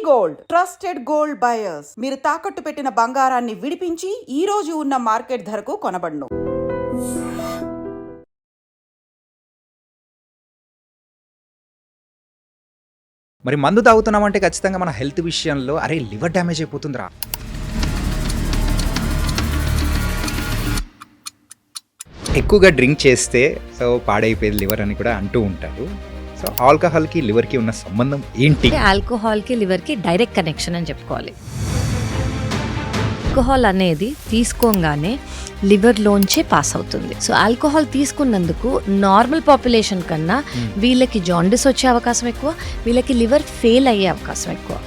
Gold, trusted gold buyers. మీరు తాకట్టు పెట్టిన బంగారాన్ని విడిపించి ఈ రోజు ఉన్న మార్కెట్ ధరకు కొనబడును. మరి మందు తాగుతున్నామంటే ఖచ్చితంగా మన హెల్త్ విషయంలో అరే లివర్ డ్యామేజ్ అయిపోతుందిరా, ఎక్కువగా డ్రింక్ చేస్తే సో పాడైపోయేది లివర్ అని కూడా అంటూ ఉంటారు. సో ఆల్కహాల్కి లివర్కి ఉన్న సంబంధం ఏంటి? ఆల్కహాల్కి లివర్కి డైరెక్ట్ కనెక్షన్ అని చెప్పుకోవాలి. ఆల్కహాల్ అనేది తీసుకోగానే లివర్లోంచే పాస్ అవుతుంది. సో ఆల్కహాల్ తీసుకున్నందుకు నార్మల్ పాపులేషన్ కన్నా వీళ్ళకి జాండిస్ వచ్చే అవకాశం ఎక్కువ, వీళ్ళకి లివర్ ఫెయిల్ అయ్యే అవకాశం ఎక్కువ.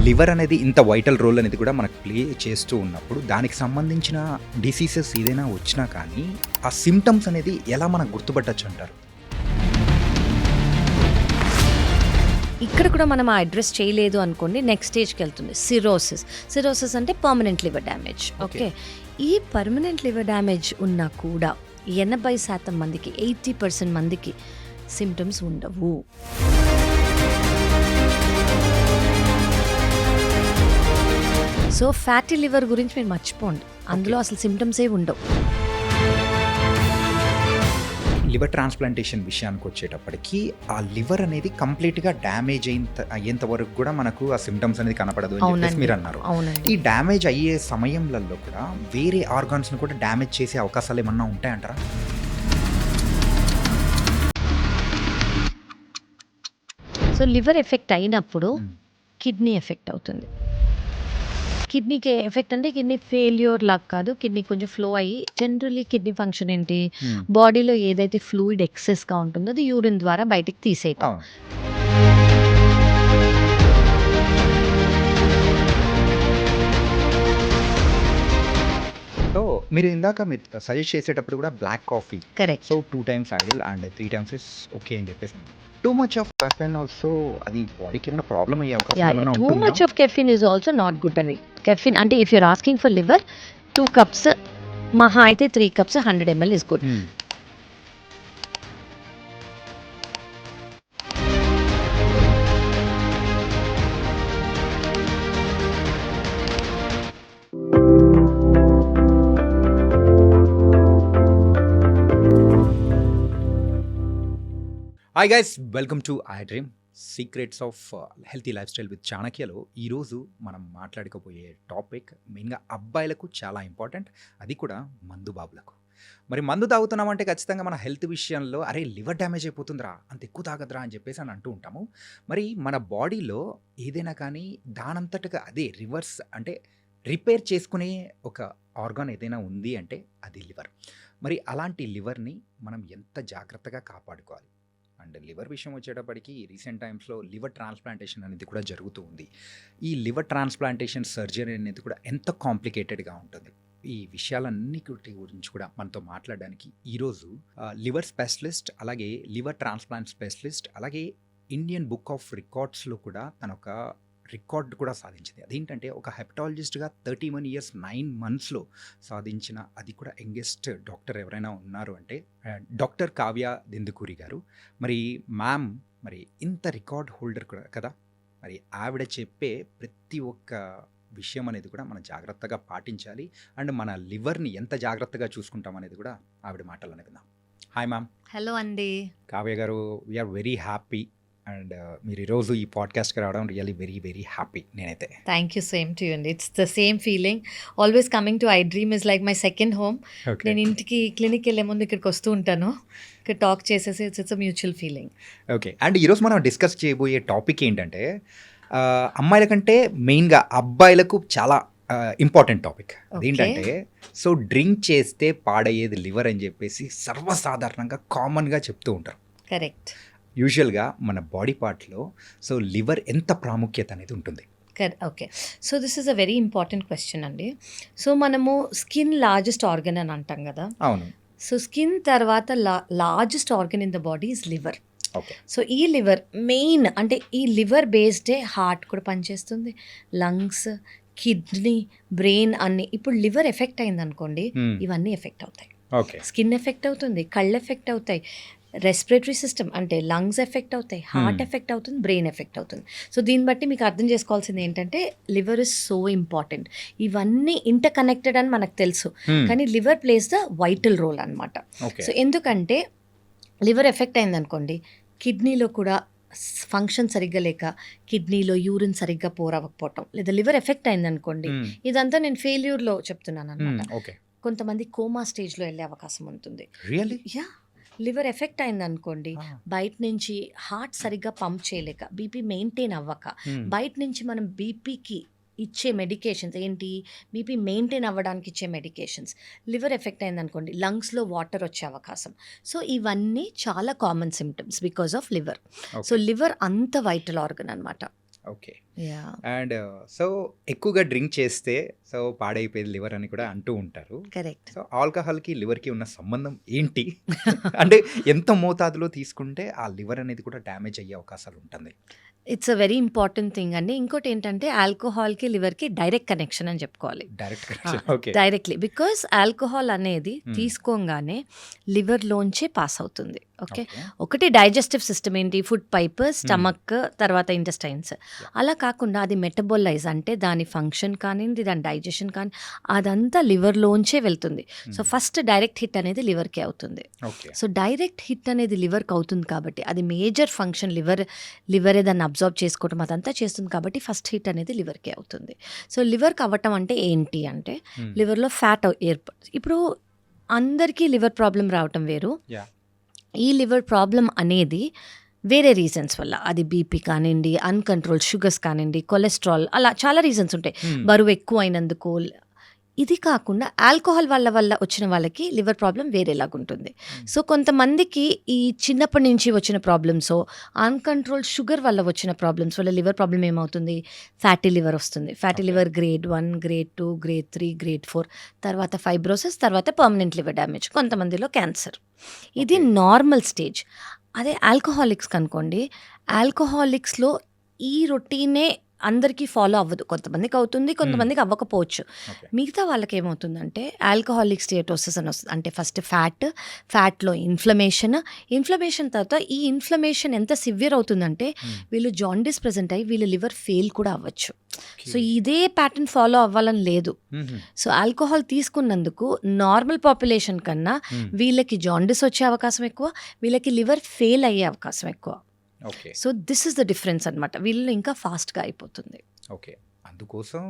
లివర్ అనేది ఇంత వైటల్ రోల్ అనేది కూడా మనకు ప్లే చేస్తూ ఉన్నప్పుడు దానికి సంబంధించిన డిసీజెస్ ఏదైనా వచ్చినా కానీ ఆ సిమ్టమ్స్ అనేది ఎలా మనం గుర్తుపట్టచ్చు అంటారు? ఇక్కడ కూడా మనం ఆ అడ్రస్ చేయలేదు అనుకోండి, నెక్స్ట్ స్టేజ్కి వెళ్తుంది సిరోసిస్ అంటే పర్మనెంట్ లివర్ డ్యామేజ్. ఓకే, ఈ పర్మనెంట్ లివర్ డ్యామేజ్ ఉన్నా కూడా 80% మందికి 80% మందికి సిమ్టమ్స్ ఉండవు. సో ఫ్యాటీ లివర్ గురించి మీరు మర్చిపోండి, అందులో అసలు సిమ్టమ్సే ఉండవు. లివర్ ట్రాన్స్ప్లాంటేషన్ విషయానికి వచ్చేటప్పటికి ఆ లివర్ అనేది కంప్లీట్గా డ్యామేజ్ అయ్యేంత వరకు కూడా మనకు ఆ సిమ్టమ్స్ అనేది కనపడదు అని చెప్పేసి మీరు అన్నారు. ఈ డ్యామేజ్ అయ్యే సమయంలో కూడా వేరే ఆర్గాన్స్ని కూడా డ్యామేజ్ చేసే అవకాశాలు ఏమన్నా ఉంటాయంటారా? సో లివర్ ఎఫెక్ట్ అయినప్పుడు కిడ్నీ ఎఫెక్ట్ అవుతుంది. కిడ్నీకి ఎఫెక్ట్ అంటే కిడ్నీ ఫెయిల్యూర్ లాగా కాదు, కిడ్నీ కొంచెం ఫ్లో అయ్యి, జనరల్లీ కిడ్నీ ఫంక్షన్ ఏంటి, బాడీలో ఏదైతే ఫ్లూయిడ్ ఎక్సెస్గా ఉంటుందో అది యూరిన్ ద్వారా బయటికి తీసేయటం. సో మీరు ఇందాక మీరు సజెస్ట్ చేసేటప్పుడు కూడా black coffee correct, so 2 times ideal and 3 times is okay అని చెప్పేసి. Too much of caffeine also అది బాడీకి ఏమైనా ప్రాబ్లం అయ్యే అవకాశం too much of caffeine is also not good అని. కెఫిన్ అంటే if you're asking for liver 2 cups, మహా అయితే 3 cups 100 ml is good. Hi guys, welcome to I dream secrets of healthy life style with చాణక్యలో ఈరోజు మనం మాట్లాడుకోబోయే topic మెయిన్గా అబ్బాయిలకు చాలా ఇంపార్టెంట్, అది కూడా మందు బాబులకు. మరి మందు తాగుతున్నామంటే ఖచ్చితంగా మన హెల్త్ విషయంలో అరే లివర్ డ్యామేజ్ అయిపోతుందిరా, అంత ఎక్కువ తాగద్రా అని చెప్పేసి అని అంటూ ఉంటాము. మరి మన బాడీలో ఏదైనా కానీ దానంతటగా అదే రివర్స్ అంటే రిపేర్ చేసుకునే ఒక ఆర్గాన్ ఏదైనా ఉంది అంటే అది లివర్. మరి అలాంటి లివర్ని మనం ఎంత జాగ్రత్తగా కాపాడుకోవాలి? అండ్ లివర్ విషయం వచ్చేటప్పటికి రీసెంట్ టైమ్స్లో లివర్ ట్రాన్స్ప్లాంటేషన్ అనేది కూడా జరుగుతూ ఉంది. ఈ లివర్ ట్రాన్స్ప్లాంటేషన్ సర్జరీ అనేది కూడా ఎంత కాంప్లికేటెడ్గా ఉంటుంది. ఈ విషయాలన్నిటి గురించి కూడా మనతో మాట్లాడడానికి ఈరోజు లివర్ స్పెషలిస్ట్, అలాగే లివర్ ట్రాన్స్ప్లాంట్ స్పెషలిస్ట్, అలాగే ఇండియన్ బుక్ ఆఫ్ రికార్డ్స్లో కూడా తన ఒక రికార్డ్ కూడా సాధించింది. అదేంటంటే ఒక హెపటాలజిస్ట్గా 31 years 9 months సాధించిన, అది కూడా యంగెస్ట్ డాక్టర్ ఎవరైనా ఉన్నారు అంటే డాక్టర్ కావ్య దిందుకూరి గారు. మరి మ్యామ్ మరి ఇంత రికార్డ్ హోల్డర్ కూడా కదా, మరి ఆవిడ చెప్పే ప్రతి ఒక్క విషయం అనేది కూడా మనం జాగ్రత్తగా పాటించాలి. అండ్ మన లివర్ని ఎంత జాగ్రత్తగా చూసుకుంటాం అనేది కూడా ఆవిడ మాటలు విందాం. Hi ma'am. హలో అండి. కావ్య గారు, వీఆర్ వెరీ హ్యాపీ అండ్ మీరు ఈరోజు ఈ పాడ్కాస్ట్కి రావడం రియల్లీ వెరీ వెరీ హ్యాపీ. నేనైతే thank you, same to you అండి. It's the same feeling. Always coming to I dream is like my second home. నేను ఇంటికి క్లినిక్ వెళ్ళే ముందు ఇక్కడికి వస్తూ ఉంటాను, ఇక్కడ టాక్ చేసేసి it's mutual feeling. Okay, and ఈరోజు మనం డిస్కస్ చేయబోయే టాపిక్ ఏంటంటే అమ్మాయిల కంటే మెయిన్గా అబ్బాయిలకు చాలా ఇంపార్టెంట్ టాపిక్. అదేంటంటే సో డ్రింక్ చేస్తే పాడయ్యేది లివర్ అని చెప్పేసి సర్వసాధారణంగా కామన్గా చెప్తూ ఉంటారు. కరెక్ట్. యూజువల్గా మన బాడీ పార్ట్లో సో లివర్ ఎంత ప్రాముఖ్యత అనేది ఉంటుంది? Okay, so this is a very important question అండి. సో మనము స్కిన్ లార్జెస్ట్ ఆర్గన్ అని అంటాం కదా. అవును. సో స్కిన్ తర్వాత largest organ in the body is liver. Okay. So ఈ లివర్ మెయిన్ అంటే ఈ లివర్ బేస్డే హార్ట్ కూడా పనిచేస్తుంది, లంగ్స్, కిడ్నీ, బ్రెయిన్ అన్ని. ఇప్పుడు లివర్ ఎఫెక్ట్ అయింది అనుకోండి, ఇవన్నీ ఎఫెక్ట్ అవుతాయి. ఓకే. స్కిన్ ఎఫెక్ట్ అవుతుంది, కళ్ళు ఎఫెక్ట్ అవుతాయి, రెస్పిరేటరీ సిస్టమ్ అంటే లంగ్స్ ఎఫెక్ట్ అవుతాయి, హార్ట్ ఎఫెక్ట్ అవుతుంది, బ్రెయిన్ ఎఫెక్ట్ అవుతుంది. సో దీన్ని బట్టి మీకు అర్థం చేసుకోవాల్సింది ఏంటంటే లివర్ ఇస్ సో ఇంపార్టెంట్. ఇవన్నీ ఇంటర్ కనెక్టెడ్ అని మనకు తెలుసు, కానీ liver plays the vital role అనమాట. సో ఎందుకంటే లివర్ ఎఫెక్ట్ అయిందనుకోండి, కిడ్నీలో కూడా ఫంక్షన్ సరిగ్గా లేక కిడ్నీలో యూరిన్ సరిగ్గా పోరవ్వకపోవటం, లేదా లివర్ ఎఫెక్ట్ అయిందనుకోండి, ఇదంతా నేను ఫెయిల్యూర్లో చెప్తున్నాను అనమాట. కొంతమంది కోమా స్టేజ్లో వెళ్ళే అవకాశం ఉంటుంది. యా, లివర్ ఎఫెక్ట్ అయిందనుకోండి, బయట నుంచి హార్ట్ సరిగ్గా పంప్ చేయలేక, బీపీ మెయింటైన్ అవ్వక, బయట నుంచి మనం బీపీకి ఇచ్చే మెడికేషన్స్ ఏంటి, బీపీ మెయింటైన్ అవ్వడానికి ఇచ్చే మెడికేషన్స్, లివర్ ఎఫెక్ట్ అయిందనుకోండి లంగ్స్లో వాటర్ వచ్చే అవకాశం. సో ఇవన్నీ చాలా common symptoms because of liver. So liver అంత వైటల్ ఆర్గన్ అనమాట. ఓకే. అండ్ సో ఎక్కువగా డ్రింక్ చేస్తే సో పాడైపోయేది లివర్ అని కూడా అంటూ ఉంటారు. కరెక్ట్. సో ఆల్కహాల్కి లివర్కి ఉన్న సంబంధం ఏంటి? అంటే ఎంత మోతాదులో తీసుకుంటే ఆ లివర్ అనేది కూడా డ్యామేజ్ అయ్యే అవకాశాలు ఉంటుంది? It's a very important thing అండి. ఇంకోటి ఏంటంటే ఆల్కహాల్కి లివర్కి డైరెక్ట్ కనెక్షన్ అని చెప్పుకోవాలి. డైరెక్ట్లీ, బికాస్ ఆల్కహాల్ అనేది తీసుకోగానే లివర్లోంచే పాస్ అవుతుంది. ఓకే, ఒకటి డైజెస్టివ్ సిస్టమ్ ఏంటి, ఫుడ్ పైప్, స్టమక్, తర్వాత ఇంటెస్టైన్స్. అలా కాకుండా అది మెటబోలైజ్ అంటే దాని ఫంక్షన్ కానివ్వండి, దాని డైజెషన్ కానీ అదంతా లివర్లోంచే వెళ్తుంది. సో ఫస్ట్ డైరెక్ట్ హిట్ అనేది లివర్కే అవుతుంది. సో డైరెక్ట్ హిట్ అనేది లివర్కి అవుతుంది కాబట్టి అది మేజర్ ఫంక్షన్, లివరే దాన్ని అబ్జర్వ్ చేసుకోవటం అదంతా చేస్తుంది కాబట్టి ఫస్ట్ హిట్ అనేది లివర్కే అవుతుంది. సో లివర్కి అవ్వటం అంటే ఏంటి అంటే లివర్లో ఫ్యాట్ ఇప్పుడు అందరికీ లివర్ ప్రాబ్లం రావటం వేరు. ఈ లివర్ ప్రాబ్లం అనేది వేరే రీజన్స్ వల్ల, అది బీపీ కానివ్వండి, అన్కంట్రోల్ షుగర్స్ కానివ్వండి, కొలెస్ట్రాల్, అలా చాలా రీజన్స్ ఉంటాయి. బరువు ఎక్కువ అయినందుకు. ఇది కాకుండా ఆల్కహాల్ వల్ల వచ్చిన వాళ్ళకి లివర్ ప్రాబ్లం వేరేలాగుంటుంది. సో కొంతమందికి ఈ చిన్నప్పటి నుంచి వచ్చిన ప్రాబ్లమ్స్, అన్కంట్రోల్ షుగర్ వల్ల వచ్చిన ప్రాబ్లమ్స్ వల్ల లివర్ ప్రాబ్లం ఏమవుతుంది, ఫ్యాటీ లివర్ వస్తుంది. Fatty liver grade 1, grade 2, grade 3, grade 4, తర్వాత ఫైబ్రోసిస్, తర్వాత పర్మనెంట్ లివర్ డ్యామేజ్, కొంతమందిలో క్యాన్సర్. ఇది నార్మల్ స్టేజ్. అదే ఆల్కహాలిక్స్ కనుకోండి, ఆల్కహాలిక్స్లో ఈ రొటీనే అందరికీ ఫాలో అవ్వదు. కొంతమందికి అవుతుంది, కొంతమందికి అవ్వకపోవచ్చు. మిగతా వాళ్ళకి ఏమవుతుందంటే ఆల్కహాలిక్ స్టేటోసిస్ అని వస్తుంది. అంటే ఫస్ట్ ఫ్యాట్లో ఇన్ఫ్లమేషన్ తర్వాత ఈ ఇన్ఫ్లమేషన్ ఎంత సివియర్ అవుతుందంటే వీళ్ళు జాండిస్ ప్రెజెంట్ అయ్యి వీళ్ళు లివర్ ఫెయిల్ కూడా అవ్వచ్చు. సో ఇదే ప్యాటర్న్ ఫాలో అవ్వాలని లేదు. సో ఆల్కహాల్ తీసుకున్నందుకు నార్మల్ పాపులేషన్ కన్నా వీళ్ళకి జాండిస్ వచ్చే అవకాశం ఎక్కువ, వీళ్ళకి లివర్ ఫెయిల్ అయ్యే అవకాశం ఎక్కువ. So this is the difference అనమాట. వీళ్ళు ఇంకా ఫాస్ట్గా అయిపోతుంది. ఓకే, అందుకోసం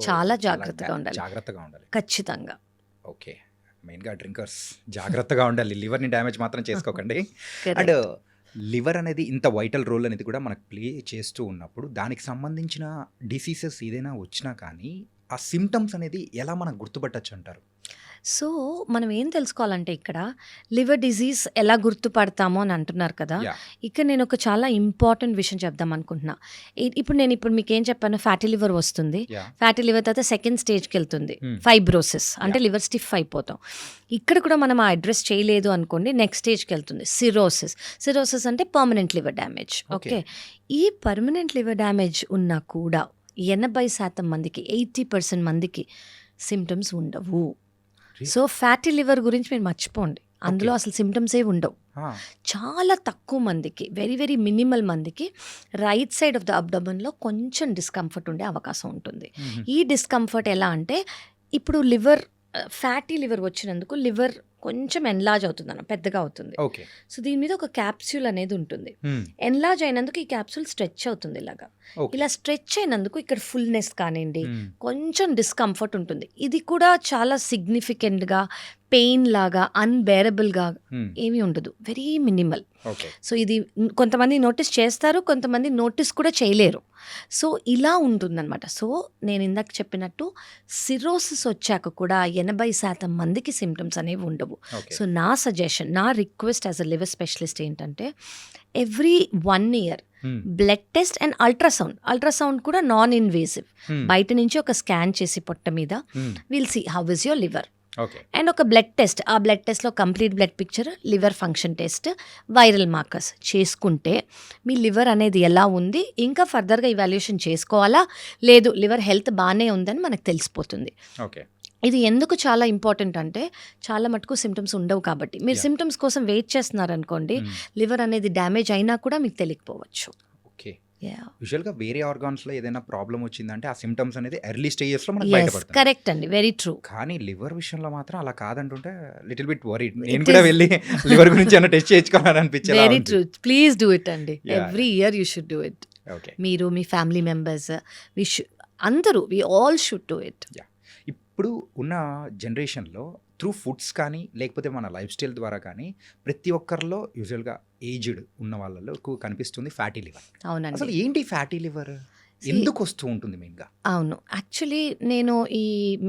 చాలా జాగ్రత్తగా ఉండాలి. ఖచ్చితంగా. ఓకే, మెయిన్గా డ్రింకర్స్ జాగ్రత్తగా ఉండాలి, లివర్ని డ్యామేజ్ మాత్రం చేసుకోకండి. అండ్ లివర్ అనేది ఇంత వైటల్ రోల్ అనేది కూడా మనకు ప్లే చేస్తూ ఉన్నప్పుడు దానికి సంబంధించిన డిసీజెస్ ఏదైనా వచ్చినా కానీ ఆ సిమ్టమ్స్ అనేది ఎలా మనం గుర్తుపట్టచ్చు అంటారు? సో మనం ఏం తెలుసుకోవాలంటే ఇక్కడ లివర్ డిజీజ్ ఎలా గుర్తుపడతామో అని అంటున్నారు కదా, ఇక్కడ నేను ఒక చాలా ఇంపార్టెంట్ విషయం చెప్దాం అనుకుంటున్నా. ఇప్పుడు మీకు ఏం చెప్పాను, ఫ్యాటీ లివర్ వస్తుంది. ఫ్యాటీ లివర్ తర్వాత సెకండ్ స్టేజ్కి వెళ్తుంది ఫైబ్రోసిస్, అంటే లివర్ స్టిఫ్ అయిపోతాం. ఇక్కడ కూడా మనం అడ్రస్ చేయలేదు అనుకోండి, నెక్స్ట్ స్టేజ్కి వెళ్తుంది సిరోసిస్ అంటే పర్మనెంట్ లివర్ డ్యామేజ్. ఓకే, ఈ పర్మనెంట్ లివర్ డ్యామేజ్ ఉన్నా కూడా 80% మందికి 80% మందికి సిమ్టమ్స్ ఉండవు. సో ఫ్యాటీ లివర్ గురించి మీరు మర్చిపోండి, అందులో అసలు సిమ్టమ్స్ ఏ ఉండవు. చాలా తక్కువ మందికి, వెరీ వెరీ మినిమల్ మందికి రైట్ సైడ్ ఆఫ్ ద అబ్డమన్లో కొంచెం డిస్కంఫర్ట్ ఉండే అవకాశం ఉంటుంది. ఈ డిస్కంఫర్ట్ ఎలా అంటే ఇప్పుడు ఫ్యాటీ లివర్ వచ్చినందుకు లివర్ కొంచెం ఎన్లార్జ్ అవుతుంది అన్న, పెద్దగా అవుతుంది. సో దీని మీద ఒక క్యాప్సూల్ అనేది ఉంటుంది. ఎన్లార్జ్ అయినందుకు ఈ క్యాప్సూల్ స్ట్రెచ్ అవుతుంది. ఇలా స్ట్రెచ్ అయినందుకు ఇక్కడ ఫుల్నెస్ కానివ్వండి, కొంచెం డిస్కంఫర్ట్ ఉంటుంది. ఇది కూడా చాలా సిగ్నిఫికెంట్గా పెయిన్ లాగా అన్బేరబుల్గా ఏమీ ఉండదు, వెరీ మినిమల్. సో ఇది కొంతమంది నోటీస్ చేస్తారు, కొంతమంది నోటీస్ కూడా చేయలేరు. సో ఇలా ఉంటుందన్నమాట. సో నేను ఇందాక చెప్పినట్టు సిరోసిస్ వచ్చాక కూడా 80% మందికి సిమ్టమ్స్ అనేవి ఉండవు. సో నా సజెషన్, నా request as a liver specialist ఏంటంటే every 1 year blood test and ultrasound కూడా నాన్ ఇన్వేసివ్, బయట నుంచి ఒక స్కాన్ చేసి పొట్ట మీద will see how is your liver. And ఒక బ్లడ్ టెస్ట్, ఆ బ్లడ్ టెస్ట్లో complete blood picture, liver function test, viral markers చేసుకుంటే మీ లివర్ అనేది ఎలా ఉంది, ఇంకా ఫర్దర్గా ఇవాల్యుయేషన్ చేసుకోవాలా లేదు లివర్ హెల్త్ బాగానే ఉందని మనకు తెలిసిపోతుంది. ఇది ఎందుకు చాలా ఇంపార్టెంట్ అంటే చాలా మటుకు సిమ్టమ్స్ ఉండవు కాబట్టి. మీరు Yeah. సిమ్టమ్స్ కోసం వెయిట్ చేస్తున్నారనుకోండి, లివర్ అనేది డ్యామేజ్ అయినా కూడా మీకు తెలియకపోవచ్చు. ఓకే. Yeah. యూజువల్గా వేరే ఆర్గాన్స్లో ఏదైనా ప్రాబ్లం వచ్చిందంటే ఆ సిమ్టమ్స్ అనేది ఎర్లీ స్టేజెస్లో మనకు Yes, బయటపడుతుంది. కరెక్ట్ అండి. Very true. కానీ లివర్ విషయంలో మాత్రం అలా కాదంటుంటే లిటిల్ బిట్ వరీడ్. నేను It కూడా is- వెళ్ళి లివర్ గురించి ఏమైనా టెస్ట్ చేయించుకోవాలని అనిపించేలా వెరీ ఉంది. ట్రూ. ప్లీజ్ డూ ఇట్ అండి. Yeah, every year you should do it. Okay. మీరు, మీ ఫ్యామిలీ మెంబర్స్, అందరూ we all should do it. ఇప్పుడు ఉన్న జనరేషన్లో త్రూ ఫుడ్స్ కానీ లేకపోతే మన లైఫ్ స్టైల్ ద్వారా కానీ ప్రతి ఒక్కరిలో యూజువల్గా ఏజ్డ్ ఉన్న వాళ్ళలో కనిపిస్తుంది ఫ్యాటీ లివర్. అసలు అవునండి. ఏంటి ఫ్యాటీ లివర్, ఎందుకు వస్తూ ఉంటుంది మెయిన్గా? అవును. యాక్చువల్లీ నేను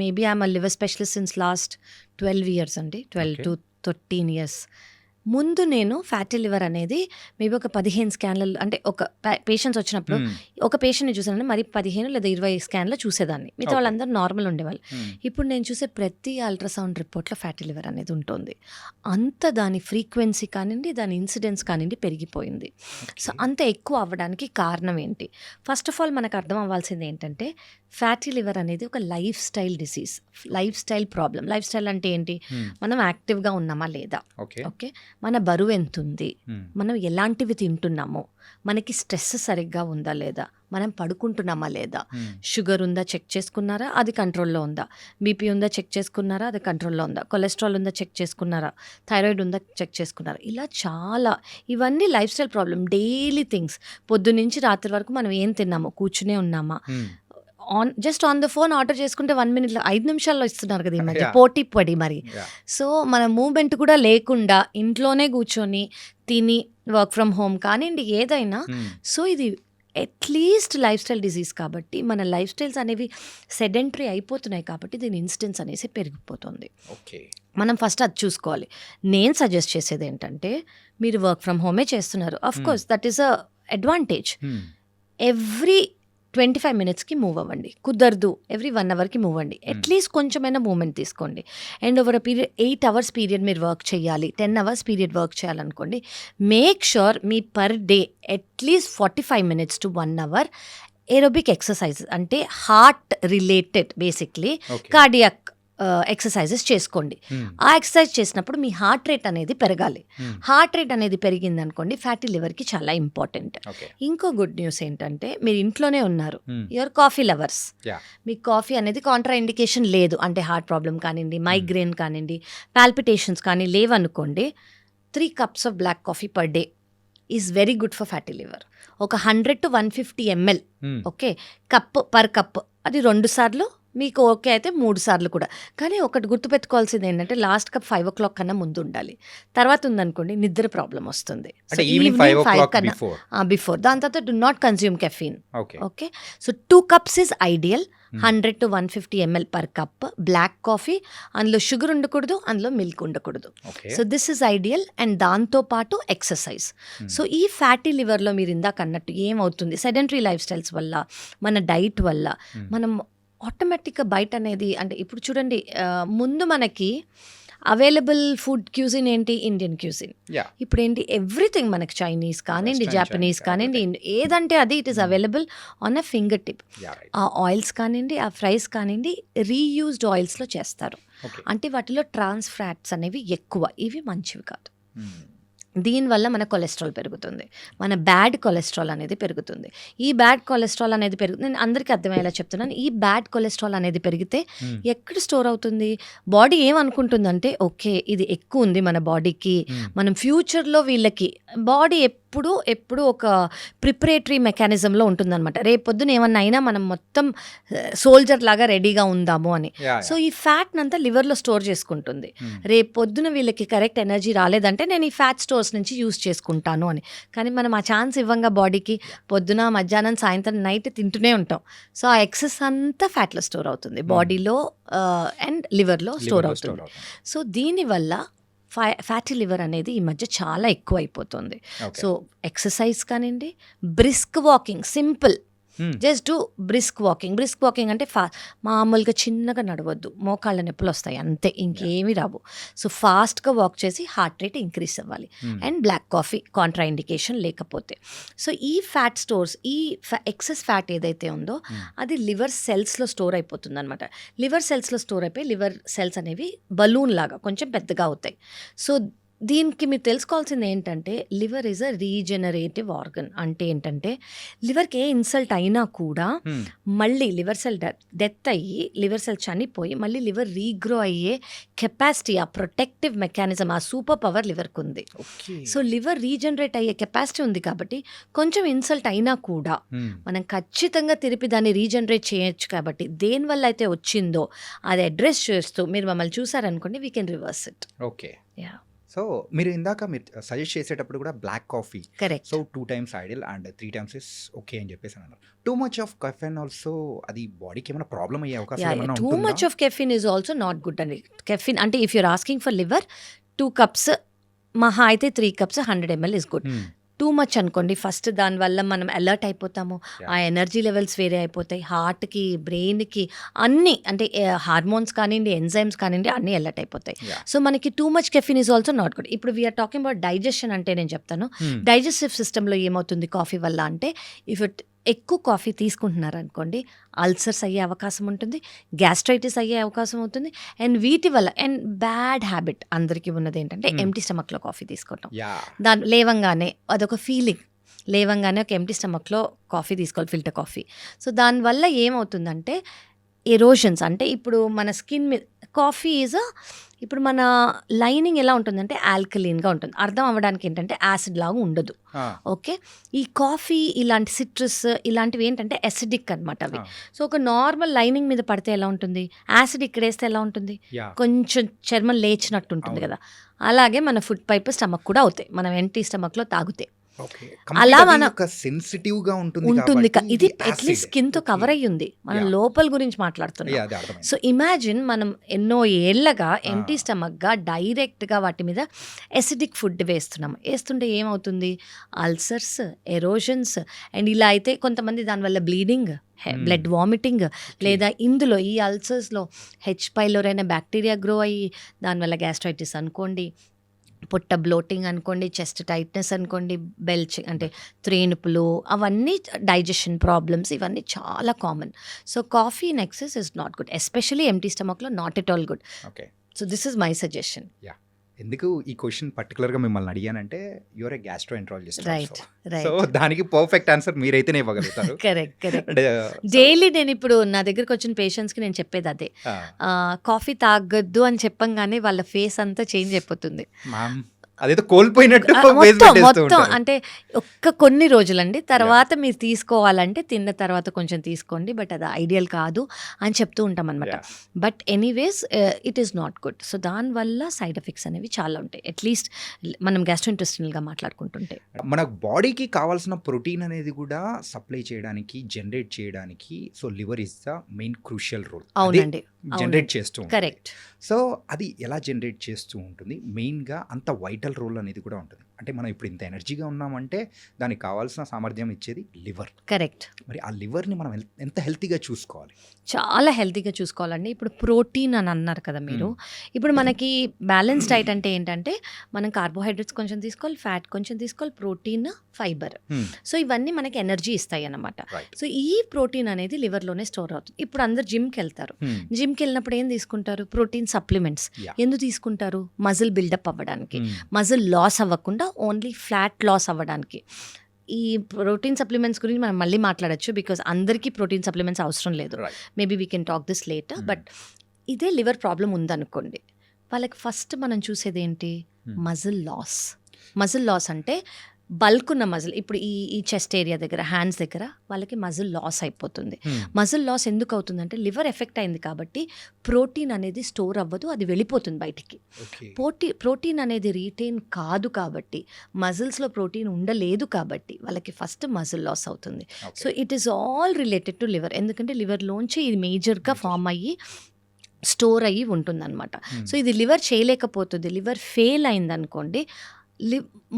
maybe I'm liver specialist since last 12 years అండి. 12 Okay. to 13 years. ముందు నేను ఫ్యాటీ లివర్ అనేది మేబీ ఒక 15 స్కాన్లలో, అంటే ఒక పేషెంట్స్ వచ్చినప్పుడు ఒక పేషెంట్ని చూసానంటే మరి 15 లేదా 20 స్కాన్లో చూసేదాన్ని. మిగతా Okay. వాళ్ళందరూ నార్మల్ ఉండేవాళ్ళు. ఇప్పుడు నేను చూసే ప్రతి అల్ట్రాసౌండ్ రిపోర్ట్లో ఫ్యాటీ లివర్ అనేది ఉంటుంది. అంత దాని ఫ్రీక్వెన్సీ కానివ్వండి, దాని ఇన్సిడెన్స్ కానివ్వండి పెరిగిపోయింది. సో అంత ఎక్కువ అవ్వడానికి కారణం ఏంటి? ఫస్ట్ ఆఫ్ ఆల్ మనకు అర్థం అవ్వాల్సింది ఏంటంటే ఫ్యాటీ లివర్ అనేది ఒక life style disease, life style problem. Life style అంటే ఏంటి? మనం యాక్టివ్గా ఉన్నామా లేదా, ఓకే. ఓకే, మన బరువు ఎంత ఉంది, మనం ఎలాంటివి తింటున్నాము, మనకి స్ట్రెస్ సరిగ్గా ఉందా లేదా, మనం పడుకుంటున్నామా లేదా, షుగర్ ఉందా చెక్ చేసుకున్నారా, అది కంట్రోల్లో ఉందా, బీపీ ఉందా చెక్ చేసుకున్నారా, అది కంట్రోల్లో ఉందా, కొలెస్ట్రాల్ ఉందా చెక్ చేసుకున్నారా, థైరాయిడ్ ఉందా చెక్ చేసుకున్నారా, ఇలా చాలా ఇవన్నీ life style problem, daily things. పొద్దున్నుంచి రాత్రి వరకు మనం ఏం తిన్నాము, కూర్చునే ఉన్నామా, just on the phone order చేసుకుంటే 1 minute 5 నిమిషాల్లో ఇస్తున్నారు కదా ఈ మధ్య, Yeah. పోటీ పడి మరి. సో మన మూమెంట్ కూడా లేకుండా ఇంట్లోనే కూర్చొని తిని వర్క్ ఫ్రమ్ హోమ్ కానివ్వండి ఏదైనా. సో ఇది అట్లీస్ట్ లైఫ్ స్టైల్ డిజీజ్ కాబట్టి మన లైఫ్ స్టైల్స్ అనేవి సెడెంటరీ అయిపోతున్నాయి కాబట్టి దీని ఇన్సిడెన్స్ అనేసి పెరిగిపోతుంది. ఓకే. మనం ఫస్ట్ అది చూసుకోవాలి. నేను సజెస్ట్ చేసేది ఏంటంటే మీరు వర్క్ ఫ్రమ్ హోమే చేస్తున్నారు, of course that is a advantage. Every 25 minutesకి మూవ్ అవ్వండి. కుదరదు ఎవ్రీ 1 hourకి మూవ్ అవ్వండి. అట్లీస్ట్ కొంచెమైనా మూమెంట్ తీసుకోండి. And over a period 8 hours period మీరు వర్క్ చేయాలి, 10 hours పీరియడ్ వర్క్ చేయాలనుకోండి, మేక్ షూర్ మీ per day at least 45 minutes to 1 hour aerobic exercise, అంటే heart related basically cardiac exercises చేసుకోండి. ఆ ఎక్సర్సైజ్ చేసినప్పుడు మీ హార్ట్ రేట్ అనేది పెరగాలి. హార్ట్ రేట్ అనేది పెరిగింది అనుకోండి ఫ్యాటీ లివర్కి చాలా ఇంపార్టెంట్. ఇంకో గుడ్ న్యూస్ ఏంటంటే మీరు ఇంట్లోనే ఉన్నారు, యువర్ కాఫీ లవర్స్, మీకు కాఫీ అనేది కాంట్రా ఇండికేషన్ లేదు, అంటే హార్ట్ ప్రాబ్లం కానివ్వండి, మైగ్రేన్ కానివ్వండి, పాల్పిటేషన్స్ కానీ లేవనుకోండి, 3 cups of black coffee per day is very good for fatty liver. ఒక 100 to 150 ml, okay, per cup, అది 2 సార్లు మీకు ఓకే అయితే 3 సార్లు కూడా. కానీ ఒకటి గుర్తుపెట్టుకోవాల్సింది ఏంటంటే లాస్ట్ కప్ 5 o'clock కన్నా ముందు ఉండాలి. తర్వాత ఉందనుకోండి నిద్ర ప్రాబ్లం వస్తుంది. బిఫోర్, దాని తర్వాత do not consume caffeine. Okay, so 2 cups is ideal. 100 to 150 ml per cup black coffee, అందులో షుగర్ ఉండకూడదు, అందులో మిల్క్ ఉండకూడదు. So this is ideal. And దాంతోపాటు ఎక్సర్సైజ్. సో ఈ ఫ్యాటీ లివర్లో మీరు ఇందాక అన్నట్టు ఏమవుతుంది, సెడెంటరీ లైఫ్ స్టైల్స్ వల్ల, మన డైట్ వల్ల మనం ఆటోమేటిక్గా బయట అనేది, అంటే ఇప్పుడు చూడండి ముందు మనకి అవైలబుల్ ఫుడ్ క్యూజిన్ ఏంటి, ఇండియన్ క్యూజిన్. ఇప్పుడు ఏంటి ఎవ్రీథింగ్ మనకి చైనీస్ కానివ్వండి, జాపనీస్ కానివ్వండి, ఏదంటే అది it is available on a finger tip. ఆ ఆయిల్స్ కానివ్వండి, ఆ ఫ్రైస్ కానివ్వండి రీయూజ్డ్ ఆయిల్స్లో చేస్తారు. అంటే వాటిలో ట్రాన్స్ ఫ్యాట్స్ అనేవి ఎక్కువ, ఇవి మంచివి కాదు. దీనివల్ల మన కొలెస్ట్రాల్ పెరుగుతుంది, మన బ్యాడ్ కొలెస్ట్రాల్ అనేది పెరుగుతుంది. ఈ బ్యాడ్ కొలెస్ట్రాల్ అనేది నేను అందరికీ అర్థమయ్యేలా చెప్తున్నాను. ఈ బ్యాడ్ కొలెస్ట్రాల్ అనేది పెరిగితే ఎక్కడ స్టోర్ అవుతుంది, బాడీ ఏమనుకుంటుందంటే ఓకే ఇది ఎక్కువ ఉంది మన బాడీకి, మనం ఫ్యూచర్లో వీళ్ళకి బాడీ ఎప్పుడు ఒక ప్రిపరేటరీ మెకానిజంలో ఉంటుందన్నమాట. రేపు పొద్దున ఏమన్నా అయినా మనం మొత్తం సోల్జర్ లాగా రెడీగా ఉందాము అని. సో ఈ ఫ్యాట్ అంతా లివర్లో స్టోర్ చేసుకుంటుంది. రేపు పొద్దున వీళ్ళకి కరెక్ట్ ఎనర్జీ రాలేదంటే నేను ఈ ఫ్యాట్ స్టోర్స్ నుంచి యూజ్ చేసుకుంటాను అని. కానీ మనం ఆ ఛాన్స్ ఇవ్వంగా బాడీకి, పొద్దున మధ్యాహ్నం సాయంత్రం నైట్ తింటూనే ఉంటాం. సో ఆ ఎక్సెస్ అంతా ఫ్యాట్లో స్టోర్ అవుతుంది, బాడీలో అండ్ లివర్లో స్టోర్ అవుతుంది. సో దీనివల్ల ఫ్యాటీ లివర్ అనేది ఈ మధ్య చాలా ఎక్కువ అయిపోతుంది. సో ఎక్సర్సైజ్ కానివ్వండి, brisk walking, simple just do brisk walking అంటే మామూలుగా చిన్నగా నడవద్దు, మోకాళ్ళ నొప్పులు వస్తాయి అంతే, ఇంకేమీ రావు. సో ఫాస్ట్గా వాక్ చేసి హార్ట్ రేట్ ఇంక్రీస్ అవ్వాలి. And black coffee contraindication లేకపోతే. సో ఈ ఫ్యాట్ స్టోర్స్, ఈ ఎక్సెస్ ఫ్యాట్ ఏదైతే ఉందో అది లివర్ సెల్స్లో స్టోర్ అయిపోతుంది అనమాట. లివర్ సెల్స్లో స్టోర్ అయిపోయి లివర్ సెల్స్ అనేవి బలూన్ లాగా కొంచెం పెద్దగా అవుతాయి. సో దీనికి మీరు తెలుసుకోవాల్సింది ఏంటంటే liver is a regenerative organ. అంటే ఏంటంటే లివర్కి ఏ ఇన్సల్ట్ అయినా కూడా మళ్ళీ లివర్ సెల్ డెత్ అయ్యి లివర్ సెల్ చనిపోయి మళ్ళీ లివర్ రీగ్రో అయ్యే కెపాసిటీ, ఆ ప్రొటెక్టివ్ మెకానిజం, ఆ సూపర్ పవర్ లివర్కి ఉంది. సో లివర్ రీజనరేట్ అయ్యే కెపాసిటీ ఉంది కాబట్టి కొంచెం ఇన్సల్ట్ అయినా కూడా మనం ఖచ్చితంగా తిరిపి దాన్ని రీజనరేట్ చేయొచ్చు. కాబట్టి దేనివల్ల అయితే వచ్చిందో అది అడ్రస్ చేస్తూ మీరు మమ్మల్ని చూసారనుకోండి, we can reverse it. Okay. Yeah, so మీరు ఇందాక మీరు సజెస్ట్ చేసేటప్పుడు కూడా black coffee, correct. So 2 times ideal and 3 times is okay అని చెప్పేసి అన్నారు. Too much of caffeine also అది బాడీకి ఏమైనా ప్రాబ్లం అయ్యే అవకాశం ఏమైనా టూ ఉంటుందా? Much of caffeine is also not good అండి. కెఫిన్ అంటే if you're asking for liver 2 cups, మహా అయితే 3 cups 100 ml is good. Too much అనుకోండి, ఫస్ట్ దానివల్ల మనం అలర్ట్ అయిపోతాము, ఆ ఎనర్జీ లెవెల్స్ వేరే అయిపోతాయి, హార్ట్కి, బ్రెయిన్కి అన్నీ, అంటే హార్మోన్స్ కానివ్వండి, ఎంజైమ్స్ కానివ్వండి, అన్నీ అలర్ట్ అయిపోతాయి. సో మనకి too much caffeine is also not good. ఇప్పుడు వీఆర్ టాకింగ్ అబౌట్ డైజెషన్. అంటే నేను చెప్తాను, డైజెస్టివ్ సిస్టంలో ఏమవుతుంది కాఫీ వల్ల అంటే, ఇఫ్ ఇట్ ఎక్కువ కాఫీ తీసుకుంటున్నారు అనుకోండి, అల్సర్స్ అయ్యే అవకాశం ఉంటుంది, గ్యాస్ట్రైటిస్ అయ్యే అవకాశం అవుతుంది. అండ్ వీటి వల్ల, అండ్ బ్యాడ్ హ్యాబిట్ అందరికీ ఉన్నది ఏంటంటే ఎంటీ స్టమక్లో కాఫీ తీసుకోవటం. దాని లేవంగానే అదొక ఫీలింగ్, లేవంగానే ఒక ఎంటీ స్టమక్లో కాఫీ తీసుకోవాలి, ఫిల్టర్ కాఫీ. సో దానివల్ల ఏమవుతుందంటే ఎరోషన్స్, అంటే ఇప్పుడు మన స్కిన్ మీద కాఫీ ఈజ్ ఇప్పుడు మన లైనింగ్ ఎలా ఉంటుందంటే ఆల్కలీన్గా ఉంటుంది. అర్థం అవ్వడానికి ఏంటంటే యాసిడ్ లాగా ఉండదు. ఓకే, ఈ కాఫీ ఇలాంటి సిట్రస్ ఇలాంటివి ఏంటంటే అసిడిక్ అనమాట అవి. సో ఒక నార్మల్ లైనింగ్ మీద పడితే ఎలా ఉంటుంది, యాసిడ్ ఇక్కడ వేస్తే ఎలా ఉంటుంది, కొంచెం చర్మం లేచినట్టు ఉంటుంది కదా. అలాగే మన ఫుడ్ పైప్, స్టమక్ కూడా అవుతాయి మనం ఎంటీ స్టమక్లో తాగితే. అలా మన సెన్సిటివ్ గా ఉంటుంది. ఇది అట్లీస్ట్ స్కిన్ తో కవర్ అయ్యి ఉంది, మనం లోపల గురించి మాట్లాడుతున్నాం. సో ఇమాజిన్ మనం ఎన్నో ఏళ్లగా ఎంటీ స్టమక్ గా డైరెక్ట్ గా వాటి మీద ఎసిడిక్ ఫుడ్ వేస్తుంటే ఏమవుతుంది, అల్సర్స్, ఎరోషన్స్, అండ్ ఇలా అయితే కొంతమంది దానివల్ల బ్లీడింగ్, బ్లడ్ వామిటింగ్, లేదా ఇందులో ఈ అల్సర్స్లో హెచ్ పైలోరీ అనే బ్యాక్టీరియా గ్రో అయ్యి దానివల్ల గ్యాస్ట్రైటిస్ అనుకోండి, పొట్ట బ్లోటింగ్ అనుకోండి, చెస్ట్ టైట్నెస్ అనుకోండి, బెల్చ్ అంటే త్రేనుపులు, అవన్నీ డైజెషన్ ప్రాబ్లమ్స్, ఇవన్నీ చాలా common. So coffee in excess is not good, especially empty స్టమక్లో not at all good. Okay, so this is my suggestion. ఎందుకు ఈ క్వశ్చన్ పర్టికులర్గా మిమ్మల్ని అడిగానంటే you are a gastroenterologist, right so దానికి పర్ఫెక్ట్ ఆన్సర్ మీరైతేనే ఇవ్వగలుగుతారు. కరెక్ట్. డైలీ నేను ఇప్పుడు నా దగ్గరకు వచ్చిన పేషెంట్స్కి నేను చెప్పేది అదే, కాఫీ తాగొద్దు అని చెప్పంగానే వాళ్ళ ఫేస్ అంతా చేంజ్ అయిపోతుంది. అదేదో కోల్పోయినట్టు మొత్తం అంటే కొన్ని రోజులండి, తర్వాత మీరు తీసుకోవాలంటే తిన్న తర్వాత కొంచెం తీసుకోండి, బట్ అది ఐడియల్ కాదు అని చెప్తూ ఉంటాం అనమాట. But anyways it is not good. So దానివల్ల సైడ్ ఎఫెక్ట్స్ అనేవి చాలా ఉంటాయి, అట్లీస్ట్ మనం గ్యాస్ట్రోఇంటెస్టినల్గా మాట్లాడుకుంటుంటే. మన బాడీకి కావాల్సిన ప్రోటీన్ అనేది కూడా సప్లై చేయడానికి, జనరేట్ చేయడానికి, so liver is the main crucial role. అవునండి, జనరేట్ చేస్తూ కరెక్ట్. సో అది ఎలా జనరేట్ చేస్తూ ఉంటుంది, మెయిన్గా అంత వైటల్ రోల్ అనేది కూడా ఉంటుంది. అంటే మనం ఇప్పుడు ఇంత ఎనర్జీగా ఉన్నామంటే దానికి కావాల్సిన సామర్థ్యం ఇచ్చేది లివర్. కరెక్ట్. మరి ఆ లివర్ని మనం ఎంత హెల్తీగా చూసుకోవాలి? చాలా హెల్తీగా చూసుకోవాలండి. ఇప్పుడు ప్రోటీన్ అని అన్నారు కదా మీరు, ఇప్పుడు మనకి బ్యాలెన్స్ డైట్ అంటే ఏంటంటే మనం కార్బోహైడ్రేట్స్ కొంచెం తీసుకోవాలి, ఫ్యాట్ కొంచెం తీసుకోవాలి, ప్రోటీన్, ఫైబర్. సో ఇవన్నీ మనకి ఎనర్జీ ఇస్తాయి అన్నమాట. సో ఈ ప్రోటీన్ అనేది లివర్లోనే స్టోర్ అవుతుంది. ఇప్పుడు అందరు జిమ్కి వెళ్తారు, జిమ్కి వెళ్ళినప్పుడు ఏం తీసుకుంటారు, ప్రోటీన్ సప్లిమెంట్స్. ఎందుకు తీసుకుంటారు, మజిల్ బిల్డప్ అవ్వడానికి, మజిల్ లాస్ అవ్వకుండా ఓన్లీ ఫ్యాట్ లాస్ అవ్వడానికి. ఈ ప్రోటీన్ సప్లిమెంట్స్ గురించి మనం మళ్ళీ మాట్లాడచ్చు, బికాజ్ అందరికీ ప్రోటీన్ సప్లిమెంట్స్ అవసరం లేదు. Maybe we can talk this later. But ఇదే లివర్ ప్రాబ్లం ఉందనుకోండి, వాళ్ళకి ఫస్ట్ మనం చూసేది ఏంటి, మజిల్ లాస్. మజిల్ లాస్ అంటే బల్క్ ఉన్న మజిల్, ఇప్పుడు ఈ చెస్ట్ ఏరియా దగ్గర, హ్యాండ్స్ దగ్గర వాళ్ళకి మజిల్ లాస్ అయిపోతుంది. మజిల్ లాస్ ఎందుకు అవుతుందంటే లివర్ ఎఫెక్ట్ అయింది కాబట్టి ప్రోటీన్ అనేది స్టోర్ అవ్వదు, అది వెళ్ళిపోతుంది బయటికి. ప్రోటీన్ అనేది రీటైన్ కాదు కాబట్టి, మజిల్స్లో ప్రోటీన్ ఉండలేదు కాబట్టి వాళ్ళకి ఫస్ట్ మజిల్ లాస్ అవుతుంది. So it is all related to liver, ఎందుకంటే లివర్లోంచి ఇది మేజర్గా ఫామ్ అయ్యి స్టోర్ అయ్యి ఉంటుందన్నమాట. సో ఇది లివర్ చేయలేకపోతుంది, లివర్ ఫెయిల్ అయిందనుకోండి,